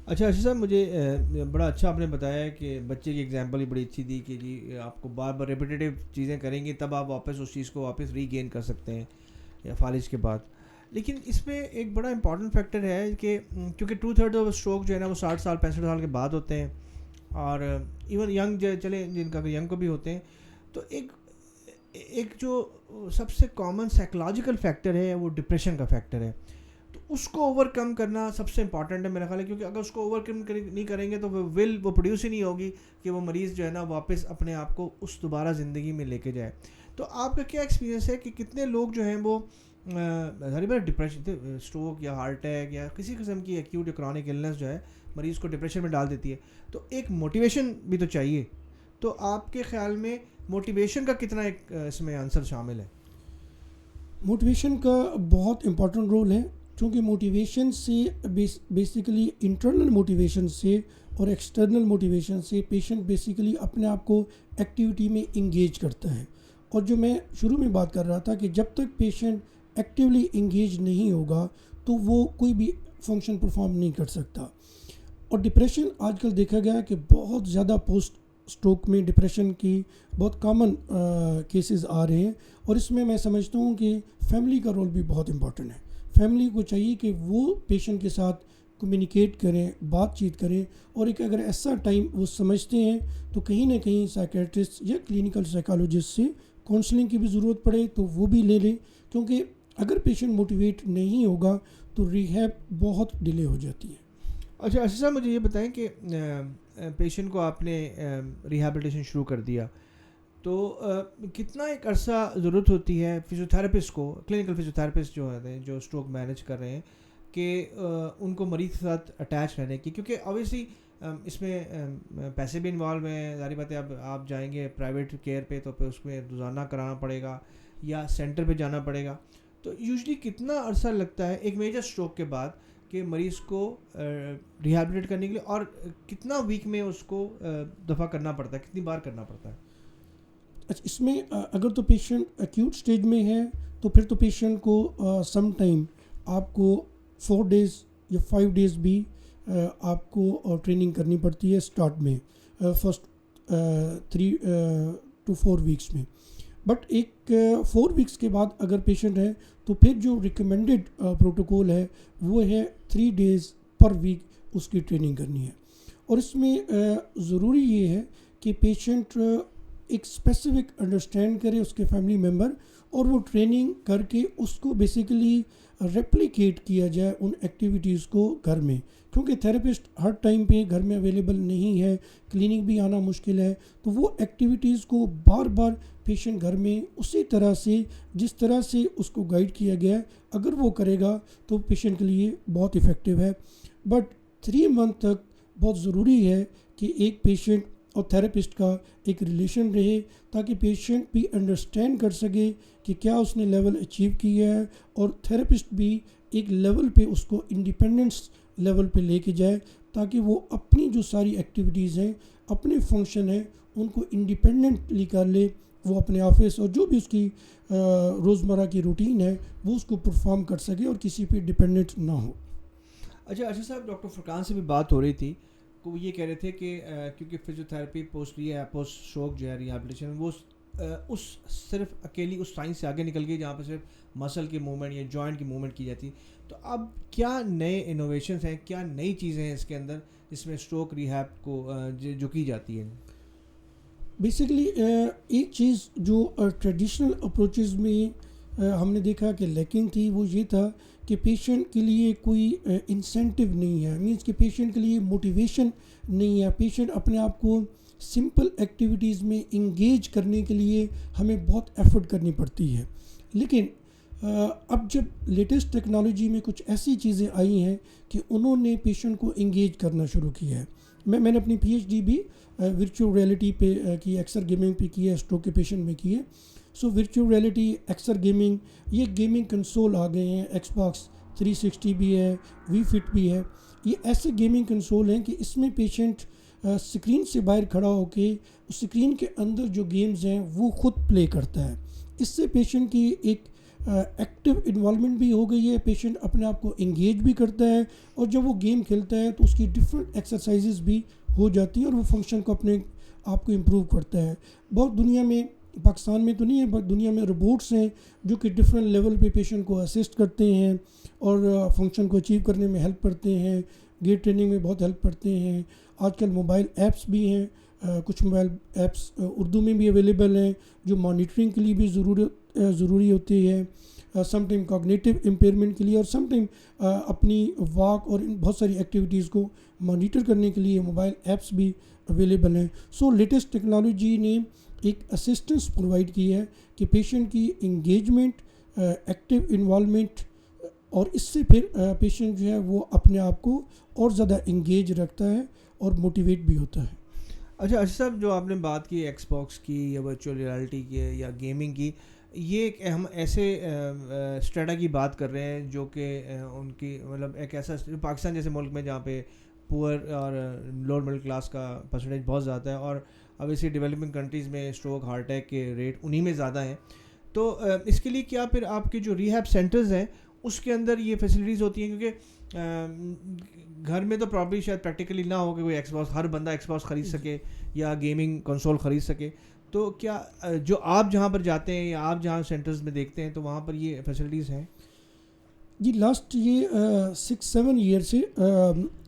A: اچھا صاحب, مجھے بڑا اچھا آپ نے بتایا کہ بچے کی ایگزامپل ہی بڑی اچھی دی کہ جی آپ کو بار بار ریپیٹیو چیزیں کریں گے تب آپ واپس اس چیز کو واپس ری گین کر سکتے ہیں یا فالج کے بعد. لیکن اس میں ایک بڑا امپورٹنٹ فیکٹر ہے کہ کیونکہ 2/3 آف اسٹروک جو ہے نا وہ 60 سال 65 سال کے بعد ہوتے ہیں, اور ایون ینگ چلے جن کا ینگ کو بھی ہوتے ہیں. تو ایک جو سب سے کامن سائیکولوجیکل فیکٹر ہے وہ ڈپریشن کا فیکٹر ہے. تو اس کو اوور کم کرنا سب سے امپورٹنٹ ہے میرا خیال ہے, کیونکہ اگر اس کو اوور کم نہیں کریں گے تو وہ پروڈیوس ہی نہیں ہوگی کہ وہ مریض جو ہے نا واپس اپنے آپ کو اس دوبارہ زندگی میں لے کے جائے. تو آپ کا کیا ایکسپیرینس ہے کہ کتنے لوگ جو ہیں وہ ڈپریشن, اسٹروک یا ہارٹ اٹیک یا کسی قسم کی ایکیوٹ یا کرونک النس جو ہے مریض کو ڈپریشن میں ڈال دیتی ہے, تو ایک موٹیویشن بھی تو چاہیے. تو آپ کے خیال میں موٹیویشن کا کتنا ایک اس میں آنسر شامل ہے؟
B: موٹیویشن کا بہت امپورٹنٹ رول ہے, چونکہ موٹیویشن سے بیسیکلی انٹرنل موٹیویشن سے اور ایکسٹرنل موٹیویشن سے پیشنٹ بیسیکلی اپنے آپ کو ایکٹیویٹی میں انگیج کرتا ہے. اور جو میں شروع میں بات کر رہا تھا کہ جب تک پیشنٹ ایکٹیولی انگیج نہیں ہوگا تو وہ کوئی بھی فنکشن پرفارم نہیں کر سکتا. اور ڈپریشن آج کل دیکھا گیا کہ بہت زیادہ پوسٹ اسٹروک میں ڈپریشن کی بہت کامن کیسز آ رہے ہیں, اور اس میں سمجھتا ہوں کہ فیملی کا رول بھی بہت امپورٹنٹ ہے. فیملی کو چاہیے کہ وہ پیشنٹ کے ساتھ کمیونیکیٹ کریں, بات چیت کریں, اور ایک اگر ایسا ٹائم وہ سمجھتے ہیں تو کہیں نہ کہیں سائیکیٹرسٹ یا کلینکل سائیکالوجسٹ سے کاؤنسلنگ کی بھی ضرورت پڑے تو وہ بھی لے لیں, کیونکہ اگر پیشنٹ موٹیویٹ نہیں ہوگا تو ریہیب بہت ڈیلے ہو جاتی ہے.
A: اچھا اشرف صاحب, مجھے یہ بتائیں کہ پیشنٹ کو آپ نے ریہیبلیٹیشن شروع کر دیا تو کتنا ایک عرصہ ضرورت ہوتی ہے فزیوتھراپسٹ کو, کلینکل فزیوتھراپسٹ جو ہوتے ہیں جو اسٹروک مینیج کر رہے ہیں, کہ ان کو مریض کے ساتھ اٹیچ رہنے کی, کیونکہ اوبیسلی اس میں پیسے بھی انوالو ہیں, ظاہری بات ہے. اب آپ جائیں گے پرائیویٹ کیئر پہ تو پھر اس میں روزانہ کرانا پڑے گا یا سینٹر پہ جانا پڑے گا, تو یوزلی کتنا عرصہ لگتا ہے ایک میجر اسٹروک کے بعد کہ مریض کو ریہیبلیٹ کرنے کے لیے, اور کتنا ویک میں اس کو دفع کرنا پڑتا ہے, کتنی بار کرنا پڑتا ہے؟
B: اچھا, اس میں اگر تو پیشنٹ ایکیوٹ سٹیج میں ہے تو پھر تو پیشنٹ کو سم ٹائم آپ کو 4 days یا 5 days بھی آپ کو ٹریننگ کرنی پڑتی ہے اسٹارٹ میں, فرسٹ 3 to 4 weeks میں. بٹ ایک 4 weeks کے بعد اگر پیشنٹ ہے تو پھر جو ریکمینڈڈ پروٹوکول ہے وہ ہے 3 days پر ویک اس کی ٹریننگ کرنی ہے. اور اس میں ضروری یہ ہے کہ پیشنٹ ایک اسپیسیفک انڈرسٹینڈ کرے اس کے فیملی ممبر, اور وہ ٹریننگ کر کے اس کو بیسیکلی ریپلیکیٹ کیا جائے ان ایکٹیویٹیز کو گھر میں, کیونکہ تھراپسٹ ہر ٹائم پہ گھر میں اویلیبل نہیں ہے, کلینک بھی آنا مشکل ہے, تو وہ ایکٹیویٹیز کو بار بار پیشنٹ گھر میں اسی طرح سے جس طرح سے اس کو گائیڈ کیا گیا ہے اگر وہ کرے گا تو پیشنٹ کے لیے بہت افیکٹو ہے. بٹ 3 month تک بہت ضروری ہے کہ ایک پیشنٹ اور تھراپسٹ کا ایک ریلیشن رہے, تاکہ پیشنٹ بھی انڈرسٹینڈ کر سکے کہ کیا اس نے لیول اچیو کیا ہے, اور تھراپسٹ بھی ایک لیول پہ اس کو انڈیپینڈنس لیول پہ لے کے جائے, تاکہ وہ اپنی جو ساری ایکٹیویٹیز ہیں, اپنے فنکشن ہیں, ان کو انڈیپینڈنٹلی کر لے. وہ اپنے آفس اور جو بھی اس کی روزمرہ کی روٹین ہے وہ اس کو پرفارم کر سکے اور کسی پہ ڈیپینڈنٹ نہ ہو.
A: اچھا صاحب, ڈاکٹر فرقان سے بھی بات ہو رہی تھی, وہ یہ کہہ رہے تھے کہ کیونکہ فزیوتھراپی پوسٹ اسٹروک جو ہے ریہیبلیٹیشن وہ اس صرف اکیلی اس سائنس سے آگے نکل گئی جہاں پہ صرف مسل کی موومنٹ یا جوائنٹ کی موومنٹ کی جاتی. تو اب کیا نئے انوویشنز ہیں, کیا نئی چیزیں ہیں اس کے اندر جس میں اسٹروک ریہیب کو جو کی جاتی ہے؟
B: بیسیکلی ایک چیز جو ٹریڈیشنل اپروچز میں ہم نے دیکھا کہ لیکنگ تھی, وہ یہ تھا کہ پیشنٹ کے لیے کوئی انسینٹیو نہیں ہے, مینس کہ پیشنٹ کے لیے موٹیویشن نہیں ہے. پیشنٹ اپنے آپ کو سمپل ایکٹیویٹیز میں انگیج کرنے کے لیے ہمیں بہت ایفرٹ کرنی پڑتی ہے. لیکن اب جب لیٹسٹ ٹیکنالوجی میں کچھ ایسی چیزیں آئی ہیں کہ انہوں نے پیشنٹ کو انگیج کرنا شروع کیا ہے. میں نے اپنی PhD بھی ورچوئل ریئلٹی پہ کی, ایکسر گیمنگ پہ کی ہے, اسٹروک کے پیشنٹ میں کی ہے. سو ورچوئل ریئلٹی, ایکسر گیمنگ, یہ گیمنگ کنسول آ گئے ہیں, ایکس باکس 360 بھی ہے, وی فٹ بھی ہے. یہ ایسے گیمنگ کنسول ہیں کہ اس میں پیشنٹ اسکرین سے باہر کھڑا ہو کے اس اسکرین کے اندر جو گیمز ہیں وہ خود پلے کرتا ہے. اس سے پیشنٹ کی ایک ایکٹیو انوالومنٹ بھی ہو گئی ہے, پیشنٹ اپنے آپ کو انگیج بھی کرتا ہے, اور جب وہ گیم کھیلتا ہے تو اس کی ڈفرینٹ ایکسرسائزز بھی ہو جاتی ہیں اور وہ فنکشن کو اپنے آپ کو امپروو کرتا ہے. بہت دنیا میں, پاکستان میں تو نہیں ہے, بٹ دنیا میں روبوٹس ہیں جو کہ ڈفرینٹ لیول پہ پیشنٹ کو اسسٹ کرتے ہیں اور فنکشن کو اچیو کرنے میں ہیلپ کرتے ہیں, گیئر ٹریننگ میں بہت ہیلپ کرتے ہیں. آج کل موبائل ایپس بھی ہیں, کچھ موبائل ایپس اردو میں بھی اویلیبل ہیں جو مانیٹرنگ کے لیے بھی ضروری ہوتی ہے. سم ٹائم کوگنیٹو امپیئرمنٹ کے لیے اور سم ٹائم اپنی واک اور ان بہت ساری ایکٹیویٹیز کو مانیٹر کرنے کے لیے موبائل ایپس بھی اویلیبل ہیں. سو لیٹسٹ ٹیکنالوجی نے ایک اسسٹنس پرووائڈ کی ہے کہ پیشنٹ کی انگیجمنٹ، ایکٹیو انوالومنٹ، اور اس سے پھر پیشنٹ جو ہے وہ اپنے آپ کو اور زیادہ انگیج رکھتا ہے اور موٹیویٹ بھی ہوتا ہے.
A: اچھا ارشد صاحب، جو آپ نے بات کی ایکس باکس کی یا ورچوئل ریالٹی کی یا گیمنگ کی، یہ ہم ایسے اسٹریٹا کی بات کر رہے ہیں جو کہ ان کی مطلب ایک ایسا پاکستان جیسے ملک میں جہاں پہ پور اور لوور مڈل کلاس کا پرسنٹیج بہت زیادہ ہے، اور اب اسی ڈیولپنگ کنٹریز میں اسٹروک، ہارٹ اٹیک کے ریٹ انہی میں زیادہ ہیں. تو اس کے لیے کیا پھر آپ کے جو ریہیب سینٹرز ہیں اس کے اندر یہ فیسلٹیز ہوتی ہیں؟ کیونکہ گھر میں تو پرابلی شاید پریکٹیکلی نہ ہو کہ کوئی ایکس باکس ہر بندہ ایکس باکس خرید سکے یا گیمنگ کنسول خرید سکے. تو کیا جو آپ جہاں پر جاتے ہیں یا آپ جہاں سینٹرز میں دیکھتے ہیں تو وہاں پر یہ فیسلٹیز ہیں؟
B: جی لاسٹ یہ 6-7 ایئر سے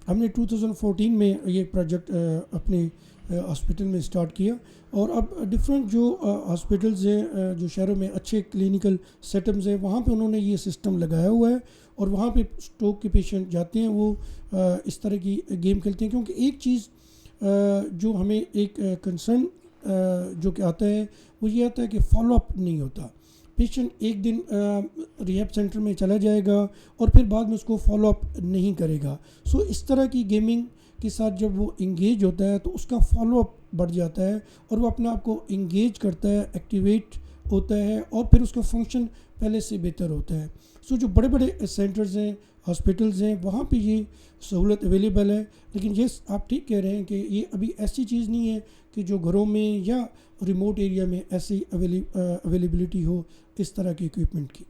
B: ہم نے 2014 میں یہ پروجیکٹ اپنے ہاسپٹل میں اسٹارٹ کیا، اور اب ڈفرینٹ جو ہاسپٹلز ہیں جو شہروں میں اچھے کلینکل سیٹمز ہیں وہاں پہ انہوں نے یہ سسٹم لگایا ہوا ہے، اور وہاں پہ اسٹروک کے پیشنٹ جاتے ہیں، وہ اس طرح کی گیم کھیلتے ہیں. کیونکہ ایک چیز جو ہمیں ایک کنسرن جو کہ آتا ہے وہ یہ آتا ہے کہ فالو اپ نہیں ہوتا. پیشنٹ ایک دن ریہیب سینٹر میں چلا جائے گا اور پھر بعد میں اس کو فالو اپ نہیں کرے گا. سو اس طرح کی گیمنگ کے ساتھ جب وہ انگیج ہوتا ہے تو اس کا فالو اپ بڑھ جاتا ہے اور وہ اپنے آپ کو انگیج کرتا ہے، ایکٹیویٹ ہوتا ہے، اور پھر اس کا فنکشن پہلے سے بہتر ہوتا ہے. سو جو بڑے بڑے سینٹرز ہیں، ہاسپٹلز ہیں، وہاں پہ یہ سہولت اویلیبل ہے. لیکن یس آپ ٹھیک کہہ رہے ہیں کہ یہ ابھی ایسی چیز نہیں ہے کہ جو گھروں میں یا ریموٹ ایریا میں ایسی اویلیبلٹی ہو اس طرح کی اکوپمنٹ کی.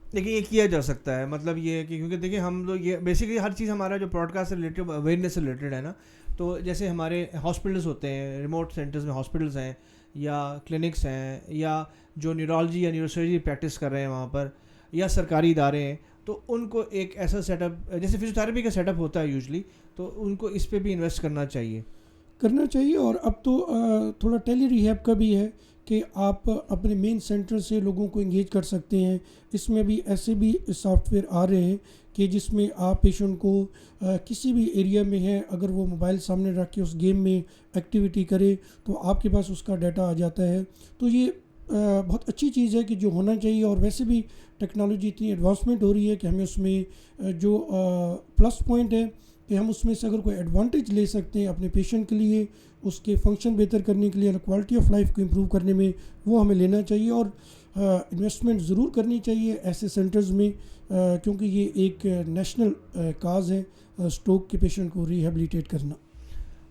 A: لیکن یہ کیا جا سکتا ہے، مطلب یہ ہے کہ کیونکہ دیکھیں ہم لوگ یہ بیسیکلی ہر چیز ہمارا جو پوڈ کاسٹ سے ریلیٹڈ اویئرنیس سے ریلیٹڈ ہے نا. تو جیسے ہمارے ہاسپٹلس ہوتے ہیں، ریموٹ سینٹرز میں ہاسپٹلس ہیں یا کلینکس ہیں، یا جو نیورولوجی یا نیوروسرجری پریکٹس کر رہے ہیں وہاں پر، یا سرکاری ادارے ہیں، تو ان کو ایک ایسا سیٹ اپ جیسے فزیوتھراپی کا سیٹ اپ ہوتا ہے یوزلی، تو ان کو اس پہ بھی انویسٹ کرنا چاہیے.
B: اور اب تو تھوڑا ٹیلی ریہیب کا بھی ہے کہ آپ اپنے مین سینٹر سے لوگوں کو انگیج کر سکتے ہیں. اس میں بھی ایسے بھی سافٹ ویئر آ رہے ہیں کہ جس میں آپ پیشنٹ کو کسی بھی ایریا میں ہے، اگر وہ موبائل سامنے رکھ کے اس گیم میں ایکٹیویٹی کرے تو آپ کے پاس اس کا ڈیٹا آ جاتا ہے. تو یہ بہت اچھی چیز ہے کہ جو ہونا چاہیے. اور ویسے بھی ٹیکنالوجی اتنی ایڈوانسمنٹ ہو رہی ہے کہ ہمیں اس میں جو پلس پوائنٹ ہے کہ ہم اس میں سے اگر کوئی ایڈوانٹیج لے سکتے ہیں اپنے پیشنٹ کے لیے، اس کے فنکشن بہتر کرنے کے لیے، کوالٹی آف لائف کو امپروو کرنے میں، وہ ہمیں لینا چاہیے. اور انویسٹمنٹ ضرور کرنی چاہیے ایسے سینٹرز میں، کیونکہ یہ ایک نیشنل کاز ہے اسٹروک کے پیشنٹ کو ریہیبلیٹیٹ کرنا.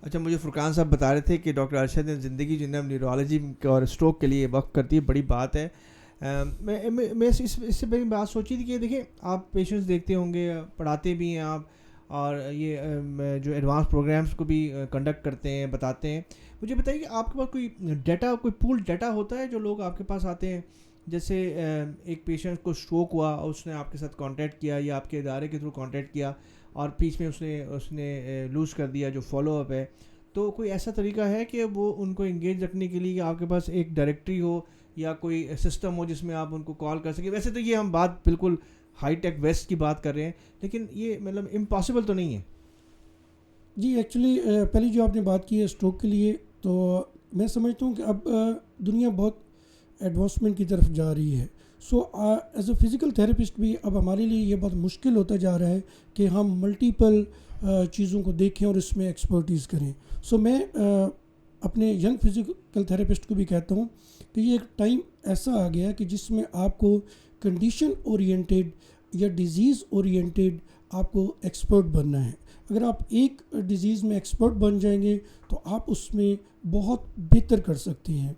A: اچھا، مجھے فرقان صاحب بتا رہے تھے کہ ڈاکٹر ارشد نے زندگی جو ہے نیورولوجی اور اسٹروک کے لیے وقف کرتی ہے، بڑی بات ہے. میں اس سے بڑی بات سوچی تھی کہ دیکھیں آپ پیشنٹس دیکھتے ہوں گے، پڑھاتے بھی ہیں آپ، اور یہ جو ایڈوانس پروگرامس کو بھی کنڈکٹ کرتے ہیں، بتاتے ہیں. مجھے بتائیے کہ آپ کے پاس کوئی ڈیٹا، کوئی پول ڈیٹا ہوتا ہے جو لوگ آپ کے پاس آتے ہیں؟ جیسے ایک پیشنٹ کو اسٹروک ہوا اور اس نے آپ کے ساتھ کانٹیکٹ کیا یا آپ کے ادارے کے تھرو کانٹیکٹ کیا اور بیچ میں اس نے لوز کر دیا جو فالو اپ ہے، تو کوئی ایسا طریقہ ہے کہ وہ ان کو انگیج رکھنے کے لیے کہ آپ کے پاس ایک ڈائریکٹری ہو یا کوئی سسٹم ہو جس میں آپ ان کو کال کر سکیں؟ ویسے تو یہ ہم بات بالکل ہائی ٹیک ویسٹ کی بات کر رہے ہیں، لیکن یہ مطلب امپاسبل تو نہیں ہے.
B: جی ایکچولی پہلی جو آپ نے بات کی ہے اسٹروک کے لیے، تو میں سمجھتا ہوں کہ اب دنیا بہت ایڈوانسمنٹ کی طرف جا رہی ہے. So as a physical therapist بھی اب ہمارے لیے یہ بہت مشکل ہوتا جا رہا ہے کہ ہم ملٹیپل چیزوں کو دیکھیں اور اس میں ایکسپرٹیز کریں. سو میں اپنے ینگ فزیکل تھراپسٹ کو بھی کہتا ہوں کہ یہ ایک ٹائم ایسا آ گیا کہ جس میں آپ کو کنڈیشن اورینٹیڈ یا ڈیزیز اورینٹیڈ آپ کو ایکسپرٹ بننا ہے. اگر آپ ایک ڈیزیز میں ایکسپرٹ بن جائیں گے تو آپ اس میں بہت بہتر کر سکتے ہیں.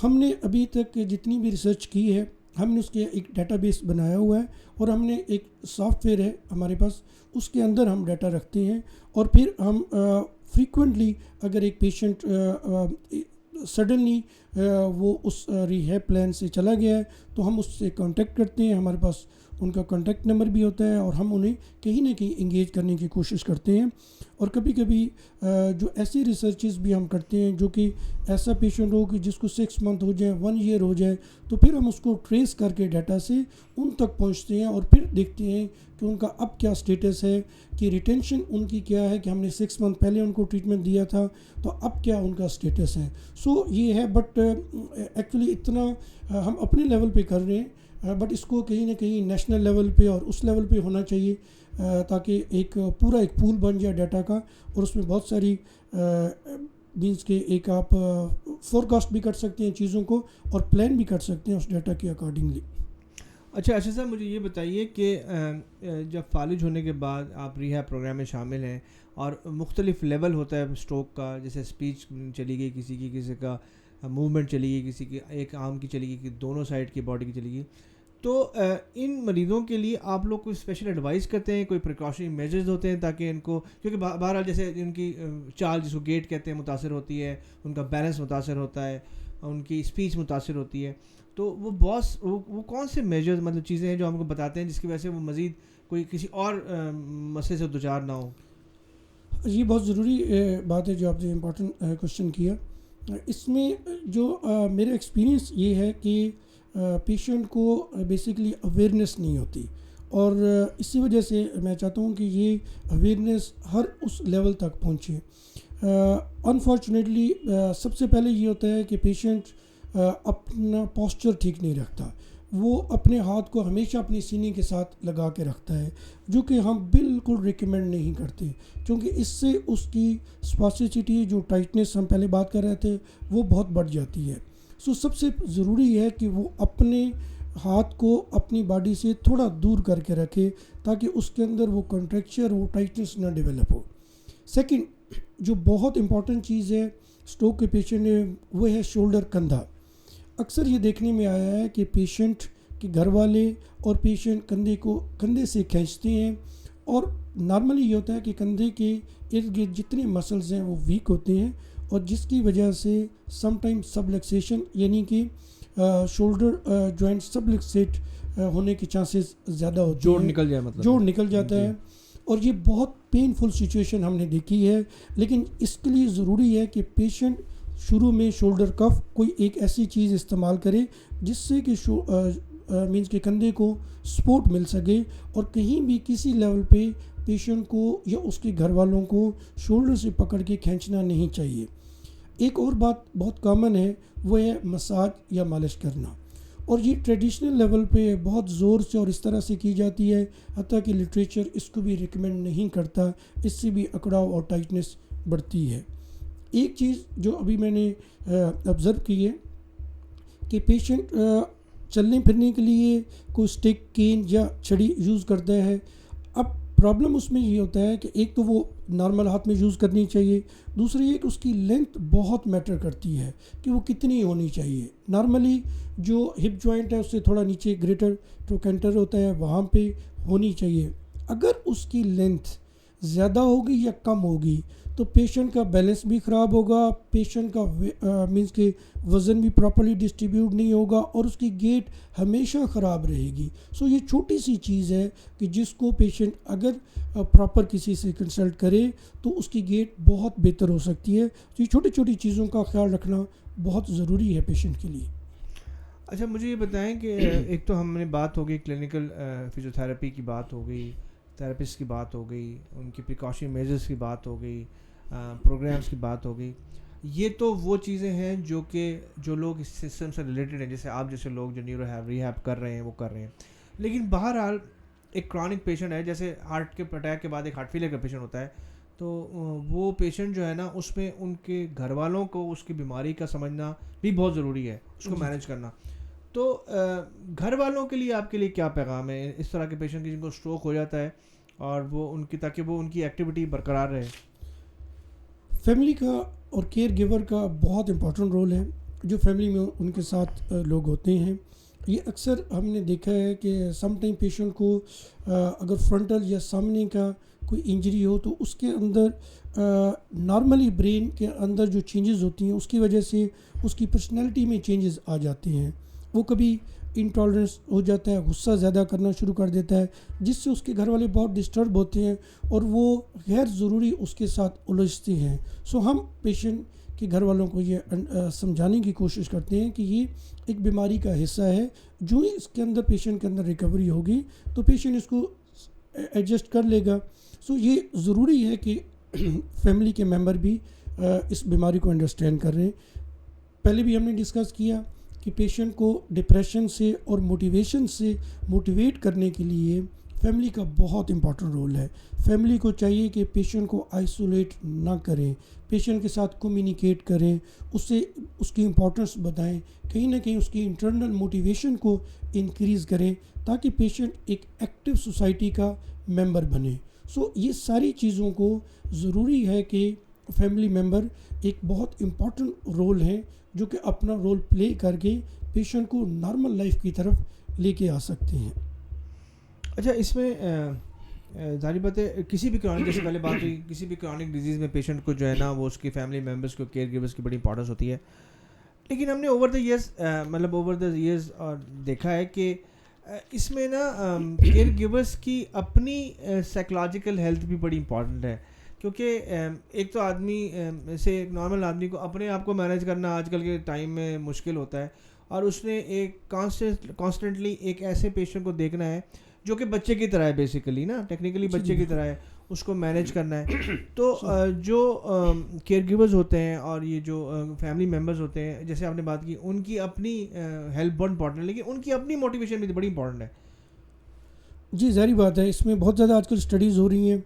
B: ہم نے ابھی تک جتنی بھی ریسرچ کی ہے، ہم نے اس کے ایک ڈیٹا بیس بنایا ہوا ہے، اور ہم نے ایک سافٹ ویئر ہے ہمارے پاس، اس کے اندر ہم ڈیٹا رکھتے ہیں. اور پھر ہم فریکوینٹلی اگر ایک پیشنٹ سڈنلی وہ اس ریہیب پلان سے چلا گیا ہے تو ہم اس سے کانٹیکٹ کرتے ہیں. ہمارے پاس ان کا کانٹیکٹ نمبر بھی ہوتا ہے اور ہم انہیں کہیں نہ کہیں انگیج کرنے کی کوشش کرتے ہیں. اور کبھی کبھی جو ایسی ریسرچز بھی ہم کرتے ہیں جو کہ ایسا پیشنٹ ہو کہ جس کو 6 منتھ ہو جائے 1 ایئر ہو جائے, تو پھر ہم اس کو ٹریس کر کے ڈیٹا سے ان تک پہنچتے ہیں اور پھر دیکھتے ہیں کہ ان کا اب کیا سٹیٹس ہے, کہ ریٹینشن ان کی کیا ہے, کہ ہم نے 6 منتھ پہلے ان کو ٹریٹمنٹ دیا تھا تو اب کیا ان کا سٹیٹس ہے. سو یہ ہے, بٹ ایکچولی اتنا ہم اپنے لیول پہ کر رہے ہیں, بٹ اس کو کہیں نہ کہیں نیشنل لیول پہ اور اس لیول پہ ہونا چاہیے تاکہ ایک پورا ایک پول بن جائے ڈیٹا کا, اور اس میں بہت ساری مینس کہ ایک آپ فورکاسٹ بھی کر سکتے ہیں چیزوں کو اور پلان بھی کر سکتے ہیں اس ڈیٹا کے اکارڈنگلی.
A: اچھا صاحب, مجھے یہ بتائیے کہ جب فالج ہونے کے بعد آپ ریہیب پروگرام میں شامل ہیں اور مختلف لیول ہوتا ہے اسٹروک کا, جیسے اسپیچ چلی گئی کسی کی, کسی کا موومنٹ چلی گئی, کسی کی ایک آرم کی چلی گئی, کہ دونوں سائڈ کی باڈی کی چلی گئی, تو ان مریضوں کے لیے آپ لوگ کوئی اسپیشل ایڈوائز کرتے ہیں, کوئی پریکاشنری میجرز ہوتے ہیں تاکہ ان کو, کیونکہ بہرحال جیسے ان کی چال جس کو گیٹ کہتے ہیں متاثر ہوتی ہے, ان کا بیلنس متاثر ہوتا ہے, ان کی اسپیچ متاثر ہوتی ہے, تو وہ کون سے میجرز مطلب چیزیں ہیں جو ہم کو بتاتے ہیں جس کی وجہ سے وہ مزید کوئی کسی اور مسئلے سے دوچار نہ ہو؟
B: یہ بہت ضروری بات ہے جو آپ نے امپورٹنٹ کوشچن کیا. اس میں جو میرا ایکسپیرینس یہ ہے کہ پیشنٹ کو بیسیکلی اویئرنیس نہیں ہوتی, اور اسی وجہ سے میں چاہتا ہوں کہ یہ اویئرنیس ہر اس لیول تک پہنچے. انفارچونیٹلی سب سے پہلے یہ ہوتا ہے کہ پیشنٹ اپنا پوسچر ٹھیک نہیں رکھتا, وہ اپنے ہاتھ کو ہمیشہ اپنی سینے کے ساتھ لگا کے رکھتا ہے, جو کہ ہم بالکل ریکمینڈ نہیں کرتے, کیونکہ اس سے اس کی اسپاسٹسٹی جو ٹائٹنس ہم پہلے بات کر رہے تھے وہ بہت بڑھ جاتی ہے. سو سب سے ضروری ہے کہ وہ اپنے ہاتھ کو اپنی باڈی سے تھوڑا دور کر کے رکھے تاکہ اس کے اندر وہ کنٹریکچر وہ ٹائٹنس نہ ڈیولپ ہو. سیکنڈ جو بہت امپورٹنٹ چیز ہے اسٹروک کے پیشنٹ میں وہ ہے شولڈر, کندھا. اکثر یہ دیکھنے میں آیا ہے کہ پیشنٹ کے گھر والے اور پیشنٹ کندھے سے کھینچتے ہیں, اور نارملی یہ ہوتا ہے کہ کندھے کے ارد گرد جتنے مسلز ہیں وہ ویک ہوتے ہیں, اور جس کی وجہ سے سم ٹائم سبلکسیشن یعنی کہ شولڈر جوائنٹ سبلکسیٹ ہونے کے چانسز زیادہ ہوتے ہیں, جوڑ نکل جاتا ہے, اور یہ بہت پینفل سچویشن ہم نے دیکھی ہے. لیکن اس کے لیے ضروری ہے کہ پیشنٹ شروع میں شولڈر کف کوئی ایک ایسی چیز استعمال کرے جس سے کہ مینس کہ کندھے کو سپورٹ مل سکے, اور کہیں بھی کسی لیول پہ پیشنٹ کو یا اس کے گھر والوں کو شولڈر سے پکڑ کے کھینچنا نہیں چاہیے. ایک اور بات بہت کامن ہے وہ ہے مساج یا مالش کرنا, اور یہ ٹریڈیشنل لیول پہ بہت زور سے اور اس طرح سے کی جاتی ہے, حتیٰ کہ لٹریچر اس کو بھی ریکمینڈ نہیں کرتا, اس سے بھی اکڑاؤ اور ٹائٹنس بڑھتی ہے. ایک چیز جو ابھی میں نے آبزرو کی ہے کہ پیشنٹ چلنے پھرنے کے لیے کوئی اسٹک, کین یا چھڑی یوز کرتا ہے. اب پرابلم اس میں یہ ہوتا ہے کہ ایک تو وہ نارمل ہاتھ میں یوز کرنی چاہیے, دوسری یہ کہ اس کی لینتھ بہت میٹر کرتی ہے کہ وہ کتنی ہونی چاہیے. نارملی جو ہپ جوائنٹ ہے اس سے تھوڑا نیچے گریٹر ٹروکینٹر ہوتا ہے وہاں پہ ہونی چاہیے. اگر اس کی لینتھ زیادہ ہوگی یا کم ہوگی تو پیشنٹ کا بیلنس بھی خراب ہوگا, پیشنٹ کا مینس کہ وزن بھی پراپرلی ڈسٹریبیوٹ نہیں ہوگا, اور اس کی گیٹ ہمیشہ خراب رہے گی. سو یہ چھوٹی سی چیز ہے کہ جس کو پیشنٹ اگر پراپر کسی سے کنسلٹ کرے تو اس کی گیٹ بہت بہتر ہو سکتی ہے. تو یہ چھوٹی چھوٹی چیزوں کا خیال رکھنا بہت ضروری ہے پیشنٹ کے لیے.
A: اچھا مجھے یہ بتائیں کہ ایک تو ہم نے بات ہو گئی کلینکل فزیوتھراپی کی بات ہو گئی, تھراپسٹ کی بات ہو گئی, ان کی پریکاشن میجرز کی بات ہو گئی, پروگرامز کی بات ہو گئی. یہ تو وہ چیزیں ہیں جو لوگ اس سسٹم سے ریلیٹڈ ہیں, جیسے آپ جیسے لوگ جو نیورو ریہیب کر رہے ہیں وہ کر رہے ہیں. لیکن بہرحال ایک کرونک پیشنٹ ہے, جیسے ہارٹ کے اٹیک کے بعد ایک ہارٹ فیلئر کا پیشنٹ ہوتا ہے, تو وہ پیشنٹ جو ہے نا اس میں ان کے گھر والوں کو اس کی بیماری کا سمجھنا بھی بہت ضروری ہے, اس کو مینیج کرنا. تو گھر والوں کے لیے آپ کے لیے کیا پیغام ہے اس طرح کے پیشنٹ کی جن کو اسٹروک ہو جاتا ہے اور وہ ان کی تاکہ وہ ان کی ایکٹیویٹی برقرار رہے؟
B: فیملی کا اور کیئر گیور کا بہت امپورٹنٹ رول ہے. جو فیملی میں ان کے ساتھ لوگ ہوتے ہیں, یہ اکثر ہم نے دیکھا ہے کہ سم ٹائم پیشنٹ کو اگر فرنٹل یا سامنے کا کوئی انجری ہو تو اس کے اندر نارملی برین کے اندر جو چینجز ہوتی ہیں اس کی وجہ سے اس کی پرسنالٹی میں چینجز آ جاتے ہیں. وہ کبھی انٹالرنس ہو جاتا ہے, غصہ زیادہ کرنا شروع کر دیتا ہے, جس سے اس کے گھر والے بہت ڈسٹرب ہوتے ہیں اور وہ غیر ضروری اس کے ساتھ الجھتے ہیں. سو ہم پیشنٹ کے گھر والوں کو یہ سمجھانے کی کوشش کرتے ہیں کہ یہ ایک بیماری کا حصہ ہے. جو ہی اس کے اندر پیشنٹ کے اندر ریکوری ہوگی تو پیشنٹ اس کو ایڈجسٹ کر لے گا. سو یہ ضروری ہے کہ فیملی کے ممبر بھی اس بیماری کو انڈرسٹینڈ کر رہے ہیں. پہلے بھی ہم نے ڈسکس کیا کہ پیشنٹ کو ڈپریشن سے اور موٹیویشن سے موٹیویٹ کرنے کے لیے فیملی کا بہت امپورٹنٹ رول ہے. فیملی کو چاہیے کہ پیشنٹ کو آئسولیٹ نہ کریں, پیشنٹ کے ساتھ کمیونیکیٹ کریں, اسے اس کی امپورٹنس بتائیں, کہیں نہ کہیں اس کی انٹرنل موٹیویشن کو انکریز کریں تاکہ پیشنٹ ایک ایکٹیو سوسائٹی کا ممبر بنے. سو یہ ساری چیزوں کو ضروری ہے کہ فیملی ممبر ایک بہت امپورٹنٹ رول ہے جو کہ اپنا رول پلے کر کے پیشنٹ کو نارمل لائف کی طرف لے کے آ سکتے ہیں.
A: اچھا, اس میں ظاہر بات ہے کسی بھی کرونک, جیسے پہلے بات ہوئی, کسی بھی کرونک ڈیزیز میں پیشنٹ کو جو ہے نا وہ اس کی فیملی ممبرس کو, کیئر گیورس کی بڑی امپورٹنس ہوتی ہے. لیکن ہم نے اوور دا ایئرز اور دیکھا ہے کہ اس میں نا کیئر گیورس کی اپنی سائیکولوجیکل ہیلتھ بھی بڑی امپورٹنٹ ہے, کیونکہ ایک تو آدمی سے ایک نارمل آدمی کو اپنے آپ کو مینیج کرنا آج کل کے ٹائم میں مشکل ہوتا ہے, اور اس نے ایک کانسٹنٹلی ایک ایسے پیشنٹ کو دیکھنا ہے جو کہ بچے کی طرح ہے, بیسیکلی نا ٹیکنیکلی بچے کی طرح ہے, اس کو مینیج کرنا ہے. تو جو کیئر گیورز ہوتے ہیں اور یہ جو فیملی ممبرز ہوتے ہیں, جیسے آپ نے بات کی, ان کی اپنی ہیلپ بہت امپورٹنٹ ہے, لیکن ان کی اپنی موٹیویشن بھی بڑی امپورٹنٹ ہے.
B: جی ظاہری بات ہے, اس میں بہت زیادہ آج کل اسٹڈیز ہو رہی ہیں.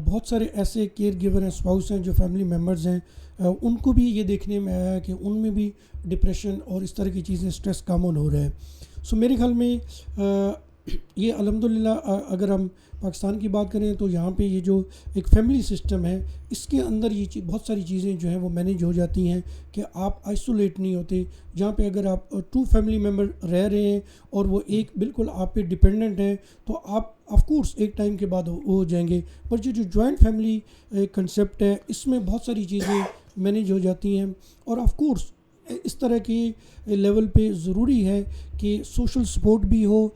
B: بہت سارے ایسے کیئر گیور ہیں, اسپاؤس ہیں جو فیملی ممبرز ہیں, ان کو بھی یہ دیکھنے میں آیا کہ ان میں بھی ڈپریشن اور اس طرح کی چیزیں, اسٹریس کامن ہو رہا ہے. سو میرے خیال میں یہ الحمدللہ اگر ہم پاکستان کی بات کریں تو یہاں پہ یہ جو ایک فیملی سسٹم ہے اس کے اندر یہ بہت ساری چیزیں جو ہیں وہ مینیج ہو جاتی ہیں کہ آپ آئسولیٹ نہیں ہوتے. جہاں پہ اگر آپ 2 فیملی ممبر رہ رہے ہیں اور وہ ایک بالکل آپ پہ ڈپینڈنٹ ہے تو آپ آف کورس ایک ٹائم کے بعد ہو جائیں گے. پر جو جوائنٹ فیملی کنسیپٹ ہے اس میں بہت ساری چیزیں مینیج ہو جاتی ہیں, اور آف کورس اس طرح کی لیول پہ ضروری ہے کہ سوشل سپورٹ بھی ہو,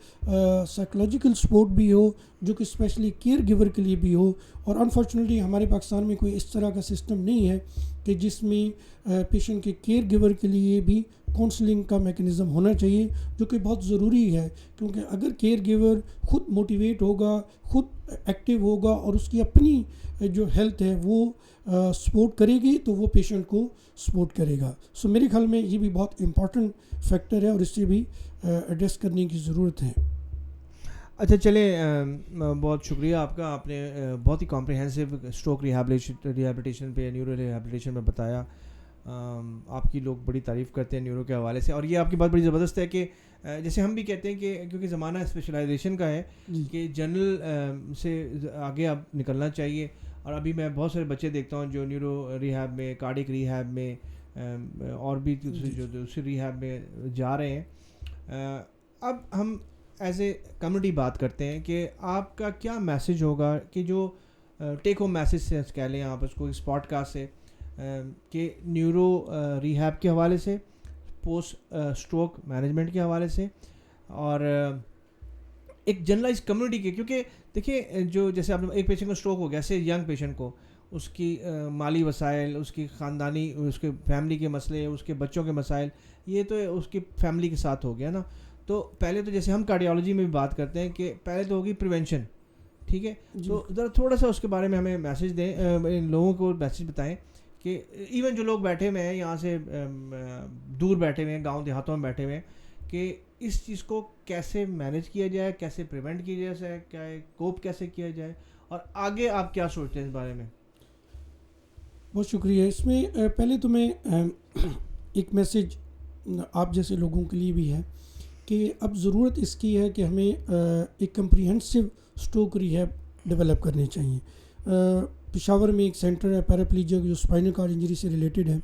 B: سائیکولوجیکل سپورٹ بھی ہو, جو کہ اسپیشلی کیئر گیور کے لیے بھی ہو. اور انفارچونیٹلی ہمارے پاکستان میں کوئی اس طرح کا سسٹم نہیں ہے کہ جس میں پیشنٹ کے کیئر گیور کے لیے بھی کاؤنسلنگ کا میکنزم ہونا چاہیے, جو کہ بہت ضروری ہے. کیونکہ اگر کیئر گیور خود موٹیویٹ ہوگا, خود ایکٹیو ہوگا اور اس کی اپنی جو ہیلتھ ہے وہ سپورٹ کرے گی تو وہ پیشنٹ کو سپورٹ کرے گا. سو میرے خیال میں یہ بھی بہت امپورٹنٹ فیکٹر ہے اور اس سے بھی ایڈریس کرنے کی ضرورت ہے.
A: اچھا چلیں, بہت شکریہ آپ کا, آپ نے بہت ہی کمپریہنسو اسٹروک ریہیبلیٹیشن پہ, نیورو ریہیبلیٹیشن پہ بتایا. آپ کی لوگ بڑی تعریف کرتے ہیں نیورو کے حوالے سے, اور یہ آپ کی بات بڑی زبردست ہے کہ جیسے ہم بھی کہتے ہیں کہ کیونکہ زمانہ اسپیشلائزیشن کا ہے کہ جنرل سے آگے اب نکلنا چاہیے. اور ابھی میں بہت سارے بچے دیکھتا ہوں جو نیورو ریہیب میں, کارڈک ریہیب میں اور بھی جو دوسری ریہیب میں جا رہے ہیں. اب ہم ایز اے کمیونٹی بات کرتے ہیں کہ آپ کا کیا میسج ہوگا, کہ جو ٹیک ہوم میسج سے کہہ لیں آپ اس کو اس پوڈ کاسٹ سے, کہ نیورو ریہیب کے حوالے سے, پوسٹ اسٹروک مینجمنٹ کے حوالے سے, اور ایک جنرلائز کمیونٹی کے, کیونکہ دیکھیں جو جیسے آپ نے ایک پیشنٹ کو اسٹروک ہو گیا, ایسے ینگ پیشنٹ کو, اس کی مالی وسائل, اس کی خاندانی, اس کے فیملی کے مسئلے, اس کے بچوں کے مسائل, یہ تو اس کی فیملی کے ساتھ ہو گیا نا. تو پہلے تو جیسے ہم کارڈیالوجی میں بھی بات کرتے ہیں کہ پہلے تو ہوگی پریونشن, ٹھیک ہے, تو ذرا تھوڑا سا اس کے بارے میں ہمیں میسج دیں, لوگوں کو میسج بتائیں کہ ایون جو لوگ بیٹھے ہوئے ہیں یہاں سے دور بیٹھے ہوئے ہیں, گاؤں دیہاتوں میں بیٹھے ہوئے ہیں, کہ اس چیز کو کیسے مینیج کیا جائے, کیسے پریونٹ کیا جائے, کیا کوپ کیسے کیا جائے, اور آگے آپ کیا سوچتے ہیں اس بارے میں؟
B: بہت شکریہ. اس میں پہلے تو میں ایک میسج آپ جیسے لوگوں کے لیے بھی ہے کہ اب ضرورت اس کی ہے کہ ہمیں ایک کمپریہنسو اسٹروک ریہیب ڈیولپ کرنی چاہیے. پشاور میں ایک سینٹر ہے پیراپلیجیا جو اسپائنل کارڈ انجری سے ریلیٹڈ ہے.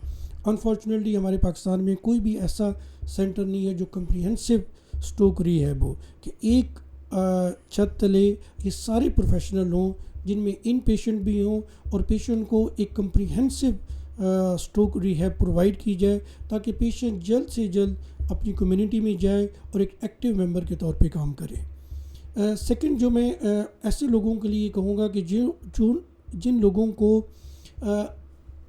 B: انفارچونیٹلی ہمارے پاکستان میں کوئی بھی ایسا سینٹر نہیں ہے جو کمپریہنسو اسٹروک ریہیب ہو, کہ ایک چھت تلے یہ سارے پروفیشنل ہوں جن میں ان پیشنٹ بھی ہوں اور پیشنٹ کو ایک کمپریہنسو اسٹروک ریہیب پرووائڈ کی جائے تاکہ پیشنٹ جلد سے جلد اپنی کمیونٹی میں جائے اور ایک ایکٹیو ممبر کے طور پہ کام کرے. سیکنڈ جو میں ایسے لوگوں کے لیے کہوں گا کہ جن لوگوں کو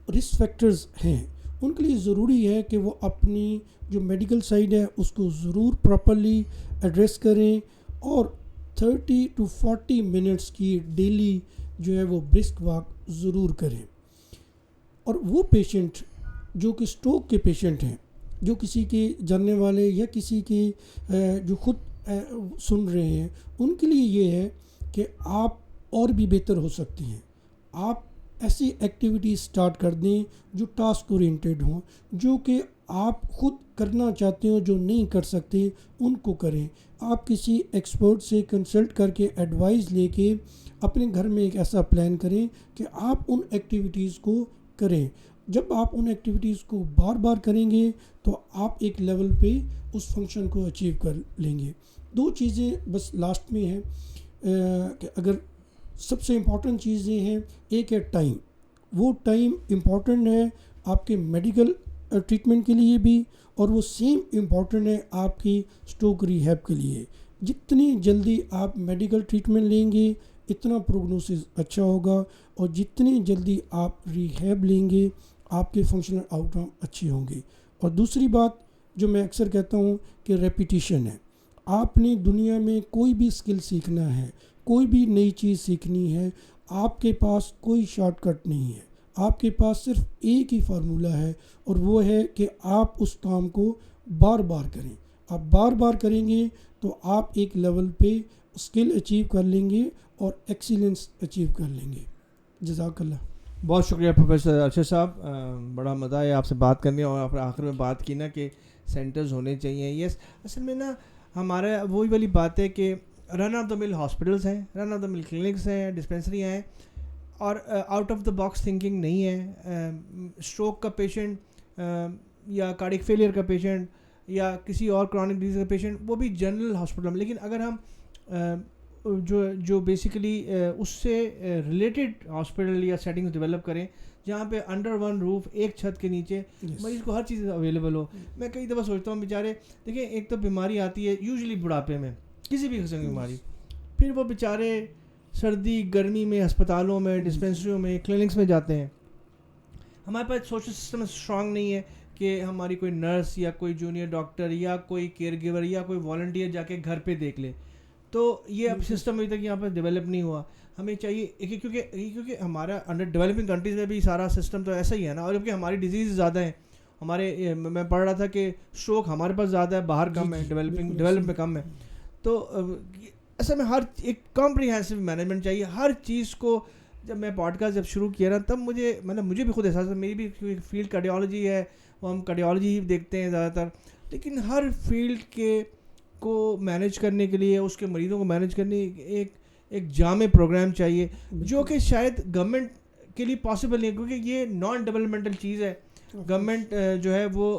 B: رسک فیکٹرز ہیں ان کے لیے ضروری ہے کہ وہ اپنی جو میڈیکل سائڈ ہے اس کو ضرور پراپرلی ایڈریس کریں اور 30 to 40 منٹس کی ڈیلی جو ہے وہ برسک واک ضرور کریں. اور وہ پیشنٹ جو کہ اسٹروک کے پیشنٹ ہیں, جو کسی کے جاننے والے یا کسی کے جو خود سن رہے ہیں, ان کے لیے یہ ہے کہ آپ اور بھی بہتر ہو سکتے ہیں. آپ ایسی ایکٹیویٹیز سٹارٹ کر دیں جو ٹاسک اورینٹیڈ ہوں, جو کہ آپ خود کرنا چاہتے ہو, جو نہیں کر سکتے ان کو کریں. آپ کسی ایکسپرٹ سے کنسلٹ کر کے ایڈوائز لے کے اپنے گھر میں ایک ایسا پلان کریں کہ آپ ان ایکٹیویٹیز کو کریں. جب آپ ان ایکٹیویٹیز کو بار بار کریں گے تو آپ ایک لیول پہ اس فنکشن کو اچیو کر لیں گے. 2 چیزیں بس لاسٹ میں ہیں کہ اگر سب سے امپورٹنٹ چیزیں ہیں, ایک ہے ٹائم. وہ ٹائم امپورٹنٹ ہے آپ کے میڈیکل ٹریٹمنٹ کے لیے بھی, اور وہ سیم امپورٹنٹ ہے آپ کی اسٹروک ریہیب کے لیے. جتنی جلدی آپ میڈیکل ٹریٹمنٹ لیں گے اتنا پروگنوسس اچھا ہوگا, اور جتنی جلدی آپ ریہیب لیں گے آپ کے فنکشنل آؤٹ کم اچھے ہوں گے. اور دوسری بات جو میں اکثر کہتا ہوں کہ ریپیٹیشن ہے. آپ نے دنیا میں کوئی بھی اسکل سیکھنا ہے, کوئی بھی نئی چیز سیکھنی ہے, آپ کے پاس کوئی شارٹ کٹ نہیں ہے. آپ کے پاس صرف ایک ہی فارمولہ ہے, اور وہ ہے کہ آپ اس کام کو بار بار کریں. آپ بار بار کریں گے تو آپ ایک لیول پہ اسکل اچیو کر لیں گے اور ایکسیلنس اچیو کر لیں گے. جزاک اللہ.
A: بہت شکریہ پروفیسر ارشد صاحب, بڑا مزہ ہے آپ سے بات کرنے, اور آپ نے آخر میں بات کی نا کہ سینٹرز ہونے چاہیے. یس, اصل میں نا ہمارا وہی والی بات ہے کہ رن آف دا مل ہاسپٹلس ہیں, رن آف دا مل کلینکس ہیں, ڈسپینسری ہیں, اور out of the box thinking نہیں ہے. اسٹروک کا پیشنٹ یا کارڈک فیلئر کا پیشنٹ یا کسی اور کرونک ڈیزیز کا پیشنٹ, وہ بھی جنرل ہاسپٹل میں, لیکن اگر ہم جو بیسیکلی اس سے ریلیٹڈ ہاسپٹل یا سیٹنگز ڈیولپ کریں جہاں پہ انڈر ون روف, ایک چھت کے نیچے مریض کو ہر چیز اویلیبل ہو. میں کئی دفعہ سوچتا ہوں بیچارے, دیکھیں ایک تو بیماری آتی ہے یوزلی بڑھاپے میں, کسی بھی قسم کی بیماری, پھر وہ بیچارے سردی گرمی میں ہسپتالوں میں, ڈسپینسریوں میں, کلینکس میں جاتے ہیں. ہمارے پاس سوشل سسٹم اسٹرانگ نہیں ہے کہ ہماری کوئی نرس یا کوئی جونیئر ڈاکٹر یا کوئی کیئر گیور یا کوئی والنٹیئر جا کے گھر پہ دیکھ لے. تو یہ اب سسٹم ابھی تک یہاں پر ڈیولپ نہیں ہوا. ہمیں چاہیے کیونکہ ہمارا انڈر ڈیولپنگ کنٹریز میں بھی سارا سسٹم تو ایسا ہی ہے نا, اور جبکہ ہماری ڈیزیز زیادہ ہیں. ہمارے میں پڑھ رہا تھا کہ اسٹروک ہمارے پاس زیادہ ہے, باہر کم ہے, ڈیولپ میں کم ہے. تو اصل میں ہر ایک کمپریہنسو مینجمنٹ چاہیے ہر چیز کو. جب میں پوڈ کاسٹ جب شروع کیا نا تب مجھے بھی خود احساس ہے, میری بھی فیلڈ کارڈیالوجی ہے, وہ ہم کارڈیالوجی ہی دیکھتے ہیں زیادہ تر, لیکن ہر فیلڈ کو مینیج کرنے کے لیے, اس کے مریضوں کو مینیج کرنے ایک جامع پروگرام چاہیے, جو کہ شاید گورنمنٹ کے لیے پاسبل نہیں ہے, کیونکہ یہ نان ڈیولپمنٹل چیز ہے. گورنمنٹ جو ہے وہ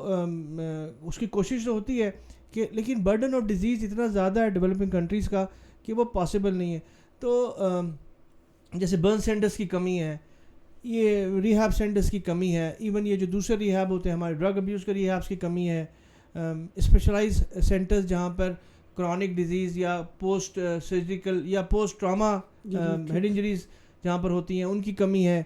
A: اس کی کوشش تو ہوتی ہے کہ, لیکن برڈن آف ڈیزیز اتنا زیادہ ہے ڈیولپنگ کنٹریز کا کہ وہ پاسبل نہیں ہے. تو جیسے برن سینٹرز کی کمی ہے, یہ ریہیب سینٹرز کی کمی ہے, ایون یہ جو دوسرے ریہیب ہوتے ہیں ہمارے ڈرگ ابیوز کے ریہیبس کی کمی ہے, اسپیشلائز سینٹرز جہاں پر کرونک ڈیزیز یا پوسٹ سرجیکل یا پوسٹ ٹراما ہیڈ انجریز جہاں پر ہوتی ہیں ان کی کمی ہے.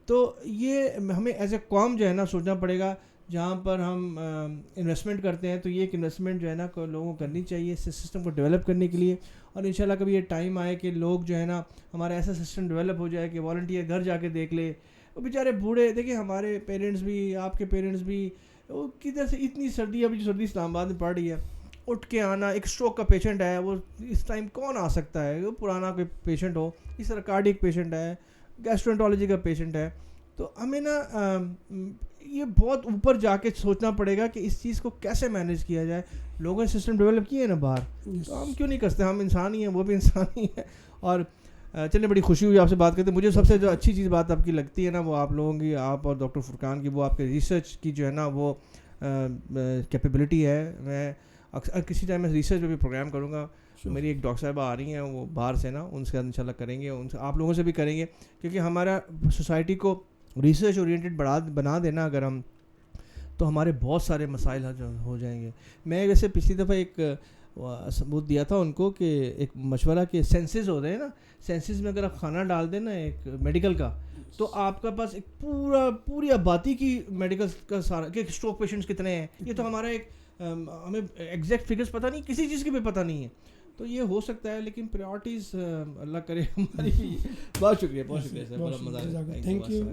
A: تو یہ ہمیں ایز اے قوم جو ہے نا سوچنا پڑے گا, جہاں پر ہم انویسٹمنٹ کرتے ہیں تو یہ ایک انویسٹمنٹ جو ہے نا لوگوں کو کرنی چاہیے اس سسٹم کو ڈیولپ کرنے کے لیے. اور انشاءاللہ کبھی یہ ٹائم آئے کہ لوگ جو ہے نا ہمارا ایسا سسٹم ڈیولپ ہو جائے کہ والنٹیئر گھر جا کے دیکھ لے. وہ بیچارے بوڑھے, دیکھیں ہمارے پیرنٹس بھی, آپ کے پیرنٹس بھی, وہ کدھر سے اتنی سردی, ابھی جو سردی اسلام آباد میں پڑ رہی ہے, اٹھ کے آنا. ایک اسٹروک کا پیشنٹ ہے, وہ اس ٹائم کون آ سکتا ہے, وہ پرانا کوئی پیشنٹ ہو, اس طرح کارڈیک پیشنٹ ہے, گیسٹرونٹولوجی کا پیشنٹ ہے. تو ہمیں نا یہ بہت اوپر جا کے سوچنا پڑے گا کہ اس چیز کو کیسے مینیج کیا جائے. لوگوں نے سسٹم ڈیولپ کیے ہیں نا باہر, تو ہم کیوں نہیں کرتے, ہم انسان ہی ہیں, وہ بھی انسان ہی ہے. اور چلیں بڑی خوشی ہوئی آپ سے بات کرتے. مجھے سب سے جو اچھی چیز بات آپ کی لگتی ہے نا وہ آپ لوگوں کی, آپ اور ڈاکٹر فرقان کی, وہ آپ کے ریسرچ کی جو ہے نا وہ کیپیبلٹی ہے. میں اکثر کسی ٹائم میں ریسرچ پہ بھی پروگرام کروں گا. میری ایک ڈاکٹر صاحبہ آ رہی ہیں, وہ باہر سے نا, ان سے انشاءاللہ کریں گے, ان سے آپ لوگوں سے بھی کریں گے, کیونکہ ہمارا سوسائٹی کو ریسرچ اورینٹیڈ بنا دینا اگر ہم, تو ہمارے بہت سارے مسائل ہو جائیں گے. میں ویسے پچھلی دفعہ ایک ثبوت دیا تھا ان کو کہ ایک مشورہ کہ سینسز ہوتے ہیں نا, سینسز میں اگر آپ کھانا ڈال دیں نا ایک میڈیکل کا, تو آپ کا پاس ایک پوری آبادی کی میڈیکل کا سارا کہ اسٹروک پیشنٹس کتنے ہیں, یہ تو ہمارا ایک ہمیں ایگزیکٹ فگرس پتہ نہیں, کسی چیز کی بھی پتہ نہیں ہے. تو یہ ہو سکتا ہے, لیکن پریورٹیز اللہ کرے ہماری. بہت شکریہ سر, بڑا مزہ آیا.
B: Thank you.